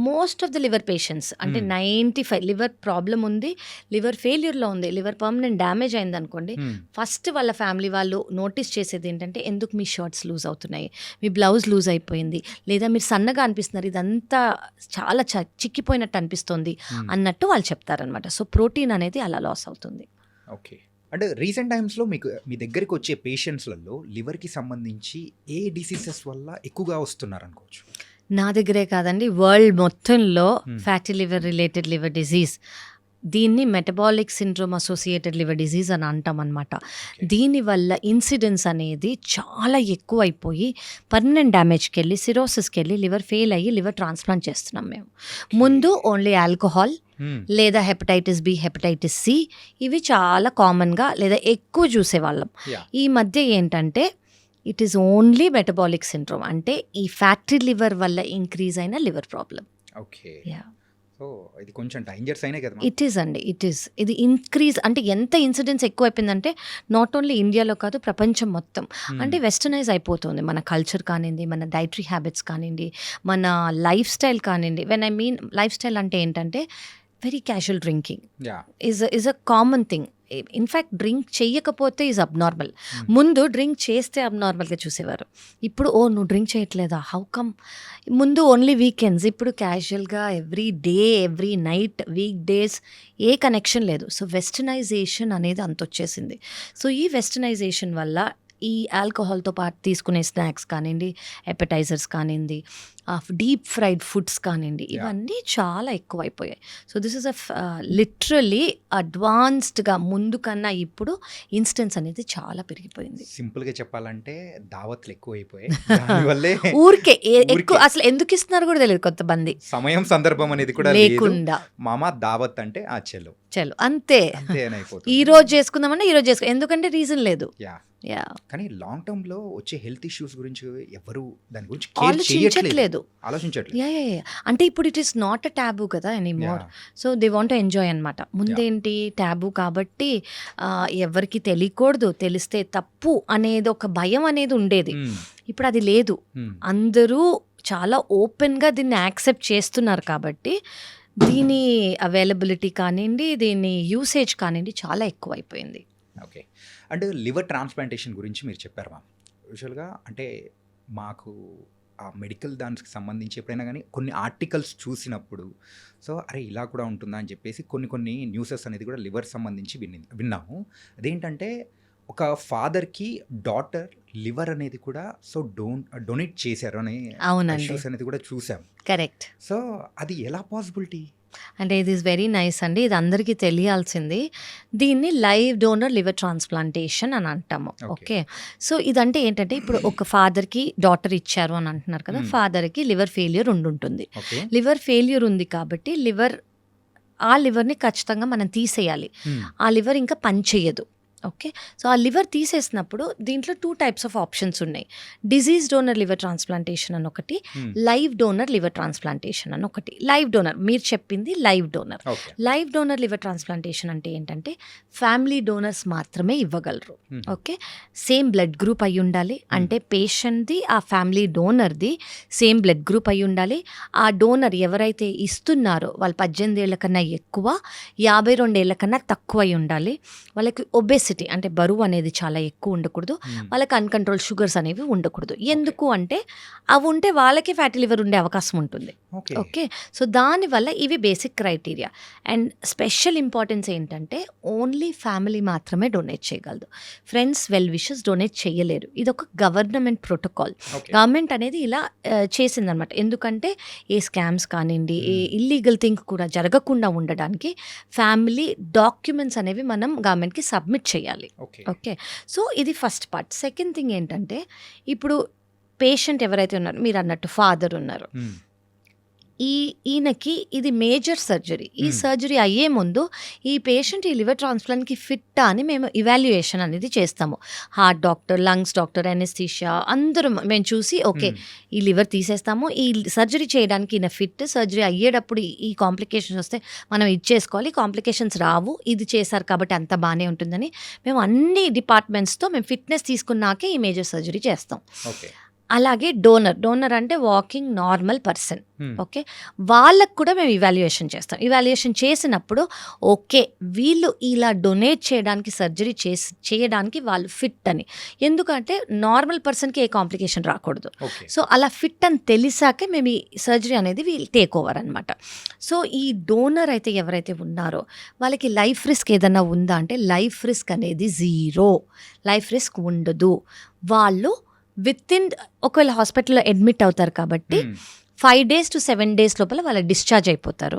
most of the liver patients అంటే 95 లివర్ ప్రాబ్లం ఉంది, లివర్ ఫెయిల్యూర్లో ఉంది, లివర్ పర్మనెంట్ డ్యామేజ్ అయింది అనుకోండి, ఫస్ట్ వాళ్ళ ఫ్యామిలీ వాళ్ళు నోటీస్ చేసేది ఏంటంటే ఎందుకు మీ షర్ట్స్ లూజ్ అవుతున్నాయి, మీ బ్లౌజ్ లూజ్ అయిపోయింది, లేదా మీరు సన్నగా అనిపిస్తున్నారు, ఇదంతా చాలా చిక్కిపోయినట్టు అనిపిస్తుంది అన్నట్టు వాళ్ళు చెప్తారనమాట. సో ప్రోటీన్ అనేది అలా లాస్ అవుతుంది. ఓకే. అంటే రీసెంట్ టైమ్స్లో మీకు మీ దగ్గరికి వచ్చే పేషెంట్స్లలో లివర్కి సంబంధించి ఏ డిసీజెస్ వల్ల ఎక్కువగా వస్తున్నారు అనుకోవచ్చు? నా దగ్గరే కాదండి, వరల్డ్ మొత్తంలో fatty liver related liver disease, దీన్ని metabolic syndrome associated liver disease అని అంటాం అనమాట. దీనివల్ల ఇన్సిడెన్స్ అనేది చాలా ఎక్కువ అయిపోయి పర్మనెంట్ డ్యామేజ్కి వెళ్ళి సిరోసిస్కి వెళ్ళి లివర్ ఫెయిల్ అయ్యి లివర్ ట్రాన్స్ప్లాంట్ చేస్తున్నాం మేము. ముందు ఓన్లీ ఆల్కహాల్ లేదా హెపటైటిస్ బి, హెపటైటిస్ సి, ఇవి చాలా కామన్గా లేదా ఎక్కువ చూసేవాళ్ళం. ఈ మధ్య ఏంటంటే it is only metabolic syndrome, అంటే ఈ ఫ్యాటీ లివర్ వల్ల ఇంక్రీజ్ అయిన లివర్ ప్రాబ్లం. ఓకే. సో ఇది కొంచెం డేంజర్స్ అయినా కదా. ఇట్ ఈస్ అండి, ఇట్ ఈస్. ఇది ఇంక్రీజ్ అంటే ఎంత ఇన్సిడెన్స్ ఎక్కువ అయిపోయిందంటే నాట్ ఓన్లీ ఇండియాలో కాదు, ప్రపంచం మొత్తం. అంటే వెస్టర్నైజ్ అయిపోతుంది మన కల్చర్ కానివ్వండి, మన డైటరీ హ్యాబిట్స్ కానివ్వండి, మన లైఫ్ స్టైల్ కానివ్వండి. When I mean life style అంటే ఏంటంటే very casual drinking is a common thing. In fact drink చెయ్యకపోతే ఈజ్ అబ్నార్మల్. ముందు డ్రింక్ చేస్తే అబ్నార్మల్గా చూసేవారు, ఇప్పుడు ఓ నువ్వు డ్రింక్ చేయట్లేదా, హౌ కమ్. ముందు ఓన్లీ వీకెండ్స్, ఇప్పుడు క్యాజువల్గా every day, every night, week days, ఏ కనెక్షన్ లేదు. సో వెస్టర్నైజేషన్ అనేది అంత వచ్చేసింది. సో ఈ వెస్టర్నైజేషన్ వల్ల ఈ ఆల్కహాల్తో పాటు తీసుకునే స్నాక్స్ కానివ్వండి, ఎపటైజర్స్ కానివ్వండి, డీప్ ఫ్రైడ్ ఫుడ్స్ కానివ్వండి, ఇవన్నీ చాలా ఎక్కువైపోయాయి. సో దిస్ ఇస్ లిటరలీ అడ్వాన్స్డ్గా ముందు కన్నా ఇప్పుడు ఇన్స్టెన్స్ అనేది చాలా పెరిగిపోయింది. సింపుల్గా చెప్పాలంటే దావత్లు ఎక్కువైపోయాయి. దానివల్లే ఊరికే ఎక్కువ అసలు ఎందుకు ఇస్తున్నారు కూడా తెలియదు కొంతమంది. సమయం సందర్భం అనేది కూడా లేకుండా మామ దావత్ అంటే ఆ చెల్లు అంతే, ఈ రోజు చేసుకుందామన్నా ఈ రోజు చేసుకో, ఎందుకంటే రీజన్ లేదు. కానీ లాంగ్ టర్మ్ లో వచ్చే హెల్త్ ఇష్యూస్ గురించి ఎవరు దాని గురించి ఆలోచించట్లేదు. అంటే ఇప్పుడు it is not a taboo కదా anymore. So they want to enjoy అనమాట. ముందేంటి టాబూ కాబట్టి ఎవరికి తెలియకూడదు, తెలిస్తే తప్పు అనేది ఒక భయం అనేది ఉండేది. ఇప్పుడు అది లేదు. అందరూ చాలా ఓపెన్గా దీన్ని యాక్సెప్ట్ చేస్తున్నారు కాబట్టి దీని అవైలబిలిటీ కానివ్వండి, దీని యూసేజ్ కానివ్వండి చాలా ఎక్కువైపోయింది. ఓకే. అండ్ లివర్ ట్రాన్స్ప్లాంటేషన్ గురించి మీరు చెప్పారు మ్యామ్. యూజువల్గా అంటే మాకు ఆ మెడికల్ దానికి సంబంధించి ఎప్పుడైనా కానీ కొన్ని ఆర్టికల్స్ చూసినప్పుడు సో అరే ఇలా కూడా ఉంటుందా అని చెప్పేసి కొన్ని న్యూసెస్ అనేది కూడా లివర్ సంబంధించి విన్నాము. అదేంటంటే ఒక ఫాదర్కి డాటర్ లివర్ అనేది కూడా సో డొనేట్ చేశారు అని ఇష్యూస్ అనేది కూడా చూసాం. కరెక్ట్. సో అది ఎలా పాసిబిలిటీ? అంటే ఇది ఈజ్ వెరీ నైస్ అండి, ఇది అందరికీ తెలియాల్సింది. దీన్ని లైవ్ డోనర్ లివర్ ట్రాన్స్ప్లాంటేషన్ అని అంటాము. ఓకే. సో ఇదంటే ఏంటంటే ఇప్పుడు ఒక ఫాదర్కి డాటర్ ఇచ్చారు అని అంటున్నారు కదా, ఫాదర్కి లివర్ ఫెయిల్యూర్ ఉండుంటుంది. లివర్ ఫెయిల్యూర్ ఉంది కాబట్టి ఆ లివర్ని ఖచ్చితంగా మనం తీసేయాలి. ఆ లివర్ ఇంకా పనిచేయదు. ఓకే. సో ఆ లివర్ తీసేసినప్పుడు దీంట్లో 2 types ఆఫ్ ఆప్షన్స్ ఉన్నాయి. డిజీజ్ డోనర్ లివర్ ట్రాన్స్ప్లాంటేషన్ అని ఒకటి, లైవ్ డోనర్ లివర్ ట్రాన్స్ప్లాంటేషన్ అని ఒకటి. లైవ్ డోనర్ మీరు చెప్పింది live donor. Live donor liver transplantation అంటే ఏంటంటే ఫ్యామిలీ డోనర్స్ మాత్రమే ఇవ్వగలరు. ఓకే. సేమ్ బ్లడ్ గ్రూప్ అయి ఉండాలి, అంటే పేషెంట్ది ఆ ఫ్యామిలీ డోనర్ది సేమ్ బ్లడ్ గ్రూప్ అయి ఉండాలి. ఆ డోనర్ ఎవరైతే ఇస్తున్నారో వాళ్ళు 18 ఏళ్ల కన్నా ఎక్కువ, 52 ఏళ్ల కన్నా తక్కువ అయి ఉండాలి. వాళ్ళకి ఒబెసిటీ అంటే బరువు అనేది చాలా ఎక్కువ ఉండకూడదు, వాళ్ళకి అన్కంట్రోల్ షుగర్స్ అనేవి ఉండకూడదు. ఎందుకు అంటే అవి ఉంటే వాళ్ళకి ఫ్యాటీ లివర్ ఉండే అవకాశం ఉంటుంది. ఓకే. సో దానివల్ల ఇవి basic criteria. And special importance ఏంటంటే ఓన్లీ ఫ్యామిలీ మాత్రమే డొనేట్ చేయగలదు, ఫ్రెండ్స్ వెల్ విషెస్ డొనేట్ చేయలేరు. ఇది ఒక గవర్నమెంట్ ప్రోటోకాల్. గవర్నమెంట్ అనేది ఇలా చేసిందనమాట. ఎందుకంటే ఏ స్కామ్స్ కానివ్వండి, ఏ ఇల్లీగల్ థింగ్ కూడా జరగకుండా ఉండడానికి ఫ్యామిలీ డాక్యుమెంట్స్ అనేవి మనం గవర్నమెంట్కి సబ్మిట్ చేయాలి. ఓకే. సో ఇది ఫస్ట్ పార్ట్. సెకండ్ థింగ్ ఏంటంటే ఇప్పుడు పేషెంట్ ఎవరైతే ఉన్నారో మీరు అన్నట్టు ఫాదర్ ఉన్నారు, ఈయనకి ఇది మేజర్ సర్జరీ. ఈ సర్జరీ అయ్యే ముందు ఈ పేషెంట్ ఈ లివర్ ట్రాన్స్ప్లాంట్కి ఫిట్టా అని మేము ఇవాల్యుయేషన్ అనేది చేస్తాము. Heart doctor, lungs doctor, anaesthesia అందరూ మేము చూసి ఓకే ఈ లివర్ తీసేస్తాము, ఈ సర్జరీ చేయడానికి ఈయన ఫిట్, సర్జరీ అయ్యేటప్పుడు ఈ కాంప్లికేషన్స్ వస్తే మనం ఇచ్చేసుకోవాలి, కాంప్లికేషన్స్ రావు, ఇది చేశారు కాబట్టి అంత బాగానే ఉంటుందని మేము అన్ని డిపార్ట్మెంట్స్తో మేము ఫిట్నెస్ తీసుకున్నాకే ఈ మేజర్ సర్జరీ చేస్తాం. అలాగే డోనర్ అంటే వాకింగ్ నార్మల్ పర్సన్, ఓకే, వాళ్ళకు కూడా మేము ఇవాల్యుయేషన్ చేస్తాం. ఇవాల్యుయేషన్ చేసినప్పుడు ఓకే వీళ్ళు ఇలా డొనేట్ చేయడానికి సర్జరీ చేయడానికి వాళ్ళు ఫిట్ అని, ఎందుకంటే నార్మల్ పర్సన్కి ఏ కాంప్లికేషన్ రాకూడదు. సో అలా ఫిట్ అని తెలిసాకే మేము ఈ సర్జరీ అనేది వీళ్ళు టేక్ ఓవర్ అనమాట. సో ఈ డోనర్ అయితే ఎవరైతే ఉన్నారో వాళ్ళకి లైఫ్ రిస్క్ ఏదైనా ఉందా అంటే లైఫ్ రిస్క్ అనేది 0, లైఫ్ రిస్క్ ఉండదు. వాళ్ళు ఒకవేళ హాస్పిటల్లో అడ్మిట్ అవుతారు కాబట్టి 5 days to 7 days లోపల వాళ్ళు డిశ్చార్జ్ అయిపోతారు.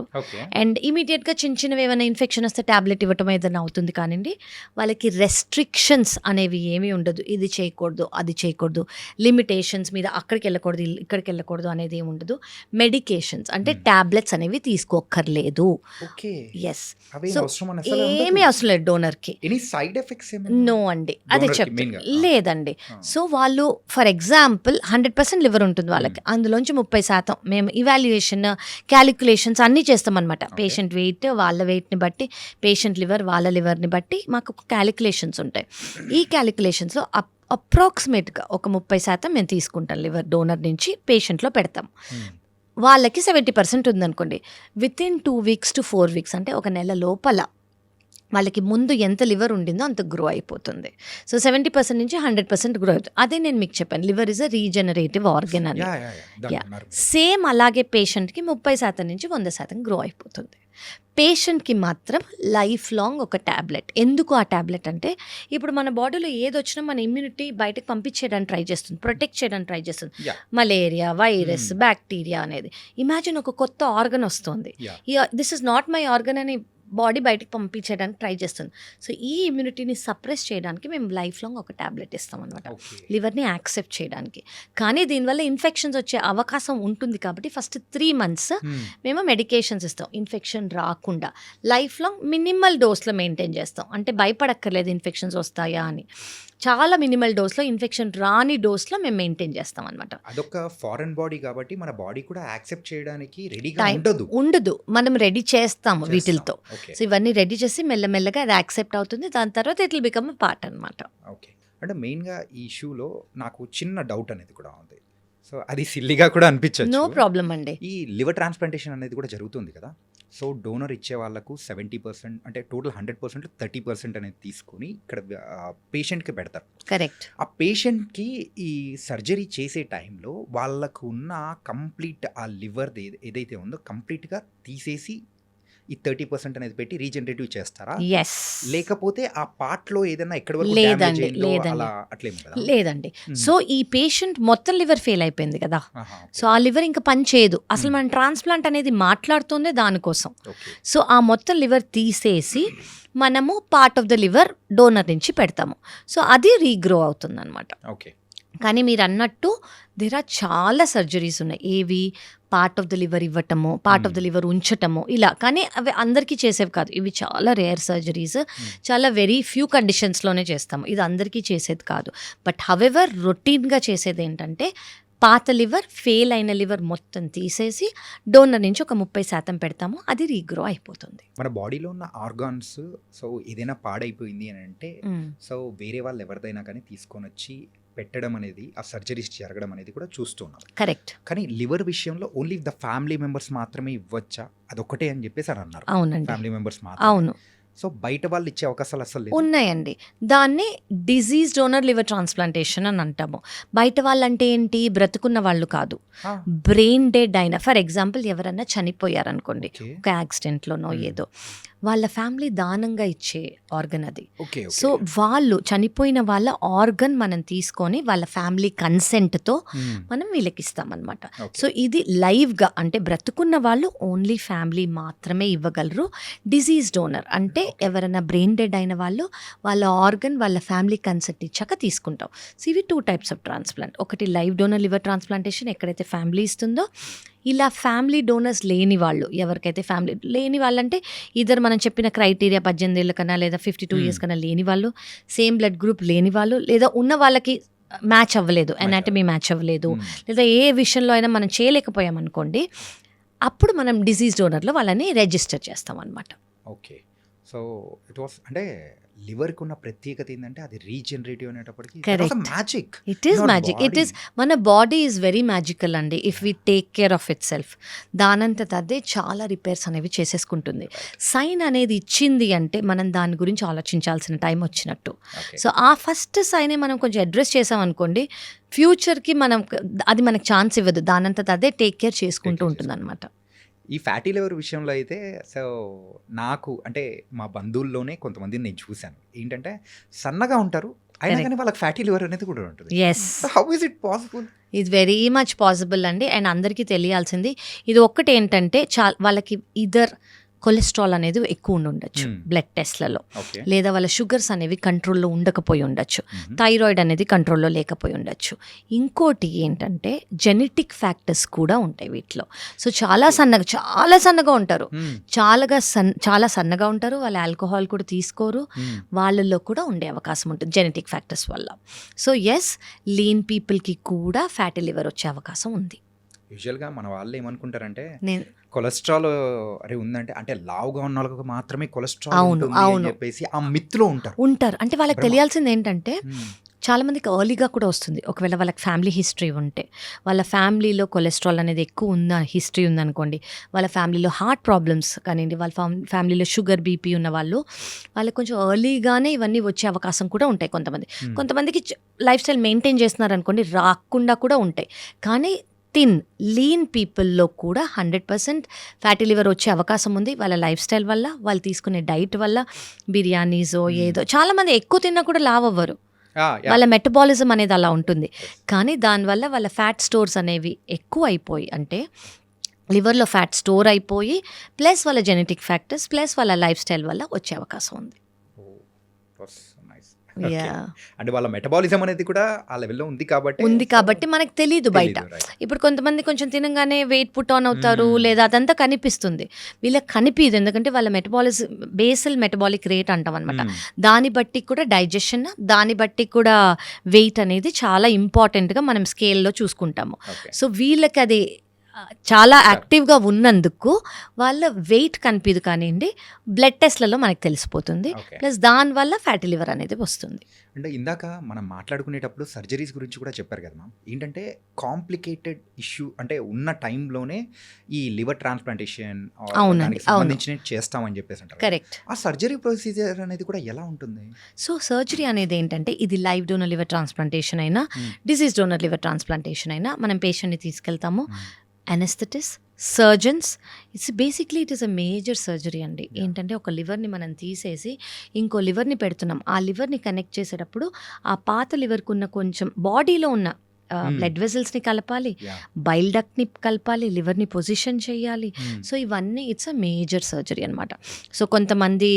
అండ్ ఇమీడియట్గా చిన్నవి ఏమైనా ఇన్ఫెక్షన్ వస్తే ట్యాబ్లెట్ ఇవ్వటం ఏదైనా అవుతుంది. కానివ్వండి, వాళ్ళకి రెస్ట్రిక్షన్స్ అనేవి ఏమీ ఉండదు. ఇది చేయకూడదు, అది చేయకూడదు, లిమిటేషన్స్ మీద అక్కడికి వెళ్ళకూడదు, ఇక్కడికి వెళ్ళకూడదు అనేది ఏమి ఉండదు. మెడికేషన్స్ అంటే ట్యాబ్లెట్స్ అనేవి తీసుకోక్కర్లేదు. ఎస్, సో ఏమీ అవసరం లేదు డోనర్కి. నో అండి, అదే చెప్తాను. లేదండి. సో వాళ్ళు ఫర్ ఎగ్జాంపుల్ 100% లివర్ ఉంటుంది వాళ్ళకి, అందులోంచి 30% మేము ఇవాల్యుయేషన్ క్యాలిక్యులేషన్స్ అన్నీ చేస్తామన్నమాట. పేషెంట్ వెయిట్ వాళ్ళ వెయిట్ని బట్టి, పేషెంట్ లివర్ వాళ్ళ లివర్ని బట్టి మాకు క్యాలిక్యులేషన్స్ ఉంటాయి. ఈ క్యాలిక్యులేషన్స్లో అప్రాక్సిమేట్గా ఒక 30% మేము తీసుకుంటాం లివర్ డోనర్ నుంచి పేషెంట్లో పెడతాం. వాళ్ళకి 70% ఉందనుకోండి, వితిన్ 2 weeks to 4 weeks అంటే ఒక నెల లోపల వాళ్ళకి ముందు ఎంత లివర్ ఉండిందో అంత గ్రో అయిపోతుంది. సో 70% నుంచి 100% గ్రో అవుతుంది. అదే నేను మీకు చెప్పాను, liver is a regenerative organ అని. సేమ్ అలాగే పేషెంట్కి 30% నుంచి 100% గ్రో అయిపోతుంది. పేషెంట్కి మాత్రం లైఫ్ లాంగ్ ఒక ట్యాబ్లెట్. ఎందుకు ఆ ట్యాబ్లెట్ అంటే ఇప్పుడు మన బాడీలో ఏది వచ్చినా మన ఇమ్యూనిటీ బయటకు పంపించేయడానికి ట్రై చేస్తుంది, ప్రొటెక్ట్ చేయడానికి ట్రై చేస్తుంది. మలేరియా, వైరస్, బ్యాక్టీరియా అనేది. ఇమాజిన్ ఒక కొత్త ఆర్గన్ వస్తుంది, this is not my organ అని బాడీ బయటకు పంపించడానికి ట్రై చేస్తుంది. సో ఈ ఇమ్యూనిటీని సప్రెస్ చేయడానికి మేము లైఫ్ లాంగ్ ఒక ట్యాబ్లెట్ ఇస్తాం అనమాట, లివర్ని యాక్సెప్ట్ చేయడానికి. కానీ దీనివల్ల ఇన్ఫెక్షన్స్ వచ్చే అవకాశం ఉంటుంది కాబట్టి ఫస్ట్ 3 months మేము మెడికేషన్స్ ఇస్తాం ఇన్ఫెక్షన్ రాకుండా. లైఫ్ లాంగ్ మినిమల్ డోస్లో మెయింటైన్ చేస్తాం, అంటే భయపడక్కర్లేదు ఇన్ఫెక్షన్స్ వస్తాయా అని. చాలా మినిమల్ డోస్లో, ఇన్ఫెక్షన్ రాని డోస్లో మేము మెయింటైన్ చేస్తాం అనమాట. అదొక ఫారెన్ బాడీ కాబట్టి మన బాడీ కూడా యాక్సెప్ట్ చేయడానికి రెడీగా ఉండదు, మనం రెడీ చేస్తాము వీటితో. సో ఇవన్నీ రెడీ చేసి మెల్లమెల్లగా అది యాక్సెప్ట్ అవుతుంది, దాని తర్వాత ఇట్ విల్ బికమ్ పార్ట్ అనమాట. ఓకే, అంటే మెయిన్గా ఈ ఇష్యూలో నాకు చిన్న డౌట్ అనేది కూడా ఉంది. సో అది సిల్లీగా కూడా అనిపించచ్చు. నో ప్రాబ్లం అండి. ఈ లివర్ ట్రాన్స్ప్లాంటేషన్ అనేది కూడా జరుగుతుంది కదా. సో డోనర్ ఇచ్చే వాళ్ళకు 70% అంటే టోటల్ 100% 30% అనేది తీసుకొని ఇక్కడ పేషెంట్కి పెడతారు. కరెక్ట్. ఆ పేషెంట్కి ఈ సర్జరీ చేసే టైంలో వాళ్ళకు ఉన్న కంప్లీట్ ఆ లివర్ ఏదైతే ఉందో కంప్లీట్గా తీసేసి ఈ 30% అనేది పెట్టి రీజనరేటివ్ చేస్తారా? లేకపోతే ఆ పార్ట్లో ఏదైనా ఎక్కడ వరకు లేదండి. సో ఈ పేషెంట్ మొత్తం లివర్ ఫెయిల్ అయిపోయింది కదా, సో ఆ లివర్ ఇంకా పని చేయదు. అసలు మన ట్రాన్స్ప్లాంట్ అనేది మాట్లాడుతుందే దానికోసం. సో ఆ మొత్తం లివర్ తీసేసి మనము part of the liver donor నుంచి పెడతాము. సో అది రీగ్రో అవుతుంది అనమాట. ఓకే, కానీ మీరు అన్నట్టు దేర్ ఆర్ చాలా సర్జరీస్ ఉన్నాయి. ఏవి పార్ట్ ఆఫ్ ద లివర్ ఇవ్వటము, పార్ట్ ఆఫ్ ద లివర్ ఉంచటము, ఇలా. కానీ అవి అందరికీ చేసేవి కాదు, ఇవి చాలా రేర్ సర్జరీస్, చాలా వెరీ ఫ్యూ కండిషన్స్లోనే చేస్తాము. ఇది అందరికీ చేసేది కాదు. బట్ హవెవర్ రొటీన్గా చేసేది ఏంటంటే పాత లివర్, ఫెయిల్ అయిన లివర్ మొత్తం తీసేసి డోనర్ నుంచి ఒక 30% పెడతాము, అది రీగ్రో అయిపోతుంది. మన బాడీలో ఉన్న ఆర్గాన్స్ సో ఏదైనా పాడైపోయింది అని అంటే సో వేరే వాళ్ళు ఎవరిదైనా కానీ తీసుకొని వచ్చి పెట్టడం అనేది, ఆ సర్జరీస్ జరగడం అనేది కూడా చూస్తున్నాం. కరెక్ట్. కానీ లివర్ విషయంలో ఓన్లీ ద ఫ్యామిలీ మెంబర్స్ మాత్రమే ఇవ్వచ్చా, అదొకటే అని చెప్పేసి అని అన్నారు. అవునండి, ఫ్యామిలీ మెంబర్స్ మాత్రం. అవును. సో బయట వాళ్ళు ఇచ్చే అవకాశాలు అసలు ఉన్నాయండి. దాన్ని డిజీజ్ డోనర్ లివర్ ట్రాన్స్ప్లాంటేషన్ అని అంటాము. బయట వాళ్ళంటే ఏంటి, బ్రతుకున్న వాళ్ళు కాదు, బ్రెయిన్ డెడ్ అయిన, ఫర్ ఎగ్జాంపుల్ ఎవరన్నా చనిపోయారనుకోండి ఒక యాక్సిడెంట్లోనో ఏదో, వాళ్ళ ఫ్యామిలీ దానంగా ఇచ్చే ఆర్గన్ అది. సో వాళ్ళు చనిపోయిన వాళ్ళ ఆర్గన్ మనం తీసుకొని వాళ్ళ ఫ్యామిలీ కన్సెంట్తో మనం వీళ్ళకి ఇస్తామన్నమాట. సో ఇది లైవ్గా, అంటే బ్రతుకున్న వాళ్ళు ఓన్లీ ఫ్యామిలీ మాత్రమే ఇవ్వగలరు. డిజీజ్ డోనర్ అంటే ఎవరైనా బ్రెయిన్ డెడ్ అయిన వాళ్ళు వాళ్ళ ఆర్గన్ వాళ్ళ ఫ్యామిలీ కన్సెంట్ ఇచ్చాక తీసుకుంటాం. సో ఇవి 2 types ఆఫ్ ట్రాన్స్ప్లాంట్. ఒకటి లైవ్ డోనర్ లివర్ ట్రాన్స్ప్లాంటేషన్, ఎక్కడైతే ఫ్యామిలీ ఇస్తుందో. ఇలా ఫ్యామిలీ డోనర్స్ లేని వాళ్ళు, ఎవరికైతే ఫ్యామిలీ లేని వాళ్ళంటే ఇద్దరు మనం చెప్పిన క్రైటీరియా 18 ఏళ్ళ కన్నా లేదా 52 years కన్నా లేని వాళ్ళు, సేమ్ బ్లడ్ గ్రూప్ లేని వాళ్ళు, లేదా ఉన్న వాళ్ళకి మ్యాచ్ అవ్వలేదు, ఎనాటమీ మ్యాచ్ అవ్వలేదు, లేదా ఏ విషయంలో అయినా మనం చేయలేకపోయాం అనుకోండి, అప్పుడు మనం డిజీజ్ డోనర్లో వాళ్ళని రిజిస్టర్ చేస్తాం అనమాట. ఓకే, సో ఇట్ వాస్ అంటే లివర్కి ఉన్న ప్రత్యేకత ఏంటంటే అది రీజనరేటివ్ అనేటప్పటికి Correct. Magic. It is magic. It is మన బాడీ ఈజ్ వెరీ మ్యాజికల్ అండి if we take care of it self. దానంతట అదే చాలా రిపేర్స్ అనేవి చేసేసుకుంటుంది. సైన్ అనేది ఇచ్చింది అంటే మనం దాని గురించి ఆలోచించాల్సిన టైం వచ్చినట్టు. సో ఆ ఫస్ట్ సైనే మనం కొంచెం అడ్రస్ చేసాం అనుకోండి, ఫ్యూచర్కి మనం అది మనకు ఛాన్స్ ఇవ్వదు. దానంతట అదే టేక్ కేర్ చేసుకుంటూ ఉంటుంది అనమాట. ఈ ఫ్యాటీ లివర్ విషయంలో అయితే సో నాకు అంటే మా బంధువుల్లోనే కొంతమందిని నేను చూశాను. ఏంటంటే సన్నగా ఉంటారు అయినా Correct. కానీ వాళ్ళకి ఫ్యాటీ లివర్ అనేది కూడా ఉంటుంది. Yes, how is it possible? ఇది వెరీ మచ్ పాసిబుల్ అండి. అండ్ అందరికీ తెలియాల్సింది ఇది ఒక్కటి ఏంటంటే వాళ్ళకి ఇదర్ కొలెస్ట్రాల్ అనేది ఎక్కువ ఉండొచ్చు బ్లడ్ టెస్ట్లలో, ఓకే. లేదా వాళ్ళ షుగర్స్ అనేవి కంట్రోల్లో ఉండకపోయి ఉండొచ్చు, థైరాయిడ్ అనేది కంట్రోల్లో లేకపోయి ఉండొచ్చు. ఇంకోటి ఏంటంటే జెనెటిక్ ఫ్యాక్టర్స్ కూడా ఉంటాయి వీటిలో. సో చాలా సన్నగా ఉంటారు, చాలా సన్నగా ఉంటారు, వాళ్ళు ఆల్కహాల్ కూడా తీసుకోరు, వాళ్ళల్లో కూడా ఉండే అవకాశం ఉంటుంది జెనెటిక్ ఫ్యాక్టర్స్ వల్ల. సో ఎస్, లీన్ పీపుల్కి కూడా ఫ్యాటీ లివర్ వచ్చే అవకాశం ఉంది. యూజువల్గా మన వాళ్ళు ఏమనుకుంటారంటే నేను కొలెస్ట్రాల్ అరే ఉందంటే అంటే లావుగా ఉన్న వాళ్ళకి మాత్రమే కొలెస్ట్రాల్ అవును, ఉంటుంది అని అవును. చెప్పేసి ఆ మిత్తులో ఉంటారు. అంటే వాళ్ళకి తెలియాల్సింది ఏంటంటే చాలా మందికి ఎర్లీగా కూడా వస్తుంది. ఒకవేళ వాళ్ళకి ఫ్యామిలీ హిస్టరీ ఉంటే, వాళ్ళ ఫ్యామిలీలో కొలెస్ట్రాల్ అనేది ఎక్కువ హిస్టరీ ఉందనుకోండి, వాళ్ళ ఫ్యామిలీలో హార్ట్ ప్రాబ్లమ్స్ కానివ్వండి, వాళ్ళ ఫ్యామిలీలో షుగర్ బీపీ ఉన్న వాళ్ళకి కొంచెం ఎర్లీగానే ఇవన్నీ వచ్చే అవకాశం కూడా ఉంటాయి. కొంతమందికి లైఫ్ స్టైల్ మెయింటైన్ చేస్తున్నారు అనుకోండి, రాకుండా కూడా ఉంటాయి. కానీ లీన్ పీపుల్లో కూడా 100% ఫ్యాటీ లివర్ వచ్చే అవకాశం ఉంది. వాళ్ళ లైఫ్ స్టైల్ వల్ల, వాళ్ళు తీసుకునే డైట్ వల్ల, బిర్యానీసో ఏదో, చాలామంది ఎక్కువ తిన్నా కూడా లావ్ అవ్వరు. వాళ్ళ మెటబాలిజం అనేది అలా ఉంటుంది. కానీ దానివల్ల వాళ్ళ ఫ్యాట్ స్టోర్స్ అనేవి ఎక్కువ అయిపోయి, అంటే లివర్లో ఫ్యాట్ స్టోర్ అయిపోయి, ప్లస్ వాళ్ళ జెనెటిక్ ఫ్యాక్టర్స్, ప్లస్ వాళ్ళ లైఫ్ స్టైల్ వల్ల వచ్చే అవకాశం ఉంది. అంటే వాళ్ళ మెటబాలిజం అనేది కూడా ఆ లెవెల్లో ఉంది కాబట్టి మనకు తెలియదు బయట. ఇప్పుడు కొంతమంది కొంచెం తినగానే వెయిట్ పుట్ ఆన్ అవుతారు, లేదా అదంతా కనిపిస్తుంది. వీళ్ళకి కనిపించదు, ఎందుకంటే వాళ్ళ బేసల్ మెటబాలిక్ రేట్ అంటాం అనమాట. దాన్ని బట్టి కూడా డైజెషన్, దాన్ని బట్టి కూడా వెయిట్ అనేది చాలా ఇంపార్టెంట్గా మనం స్కేల్లో చూసుకుంటాము. సో వీళ్ళకి అది చాలా యాక్టివ్గా ఉన్నందుకు వాళ్ళ వెయిట్ కనిపించదు, కానివ్వండి బ్లడ్ టెస్ట్లలో మనకు తెలిసిపోతుంది. ప్లస్ దానివల్ల ఫ్యాటీ లివర్ అనేది వస్తుంది. అంటే ఇందాక మనం మాట్లాడుకునేటప్పుడు సర్జరీస్ గురించి కూడా చెప్పారు కదా మ్యామ్. ఏంటంటే కాంప్లికేటెడ్ ఇష్యూ అంటే ఉన్న టైంలోనే ఈ లివర్ ట్రాన్స్ప్లాంటేషన్ సంబంధించిన చేస్తామని చెప్పేసి అంటారు. కరెక్ట్. ఆ సర్జరీ ప్రొసీజర్ అనేది కూడా ఎలా ఉంటుంది? సో సర్జరీ అనేది ఏంటంటే, ఇది లైవ్ డోనర్ లివర్ ట్రాన్స్ప్లాంటేషన్ అయినా, డిసీజ్ డోనర్ లివర్ ట్రాన్స్ప్లాంటేషన్ అయినా, మనం పేషెంట్ని తీసుకెళ్తాము, anaesthetist, surgeons. It is a major surgery అండి. ఏంటంటే ఒక లివర్ని మనం తీసేసి ఇంకో లివర్ని పెడుతున్నాం. ఆ లివర్ని కనెక్ట్ చేసేటప్పుడు ఆ పాత లివర్కి ఉన్న కొంచెం బాడీలో ఉన్న బ్లడ్ వెజల్స్ని కలపాలి, బైల్ డక్ట్ని కలపాలి, లివర్ని పొజిషన్ చేయాలి. సో ఇవన్నీ ఇట్స్ అ మేజర్ సర్జరీ అనమాట. సో కొంతమంది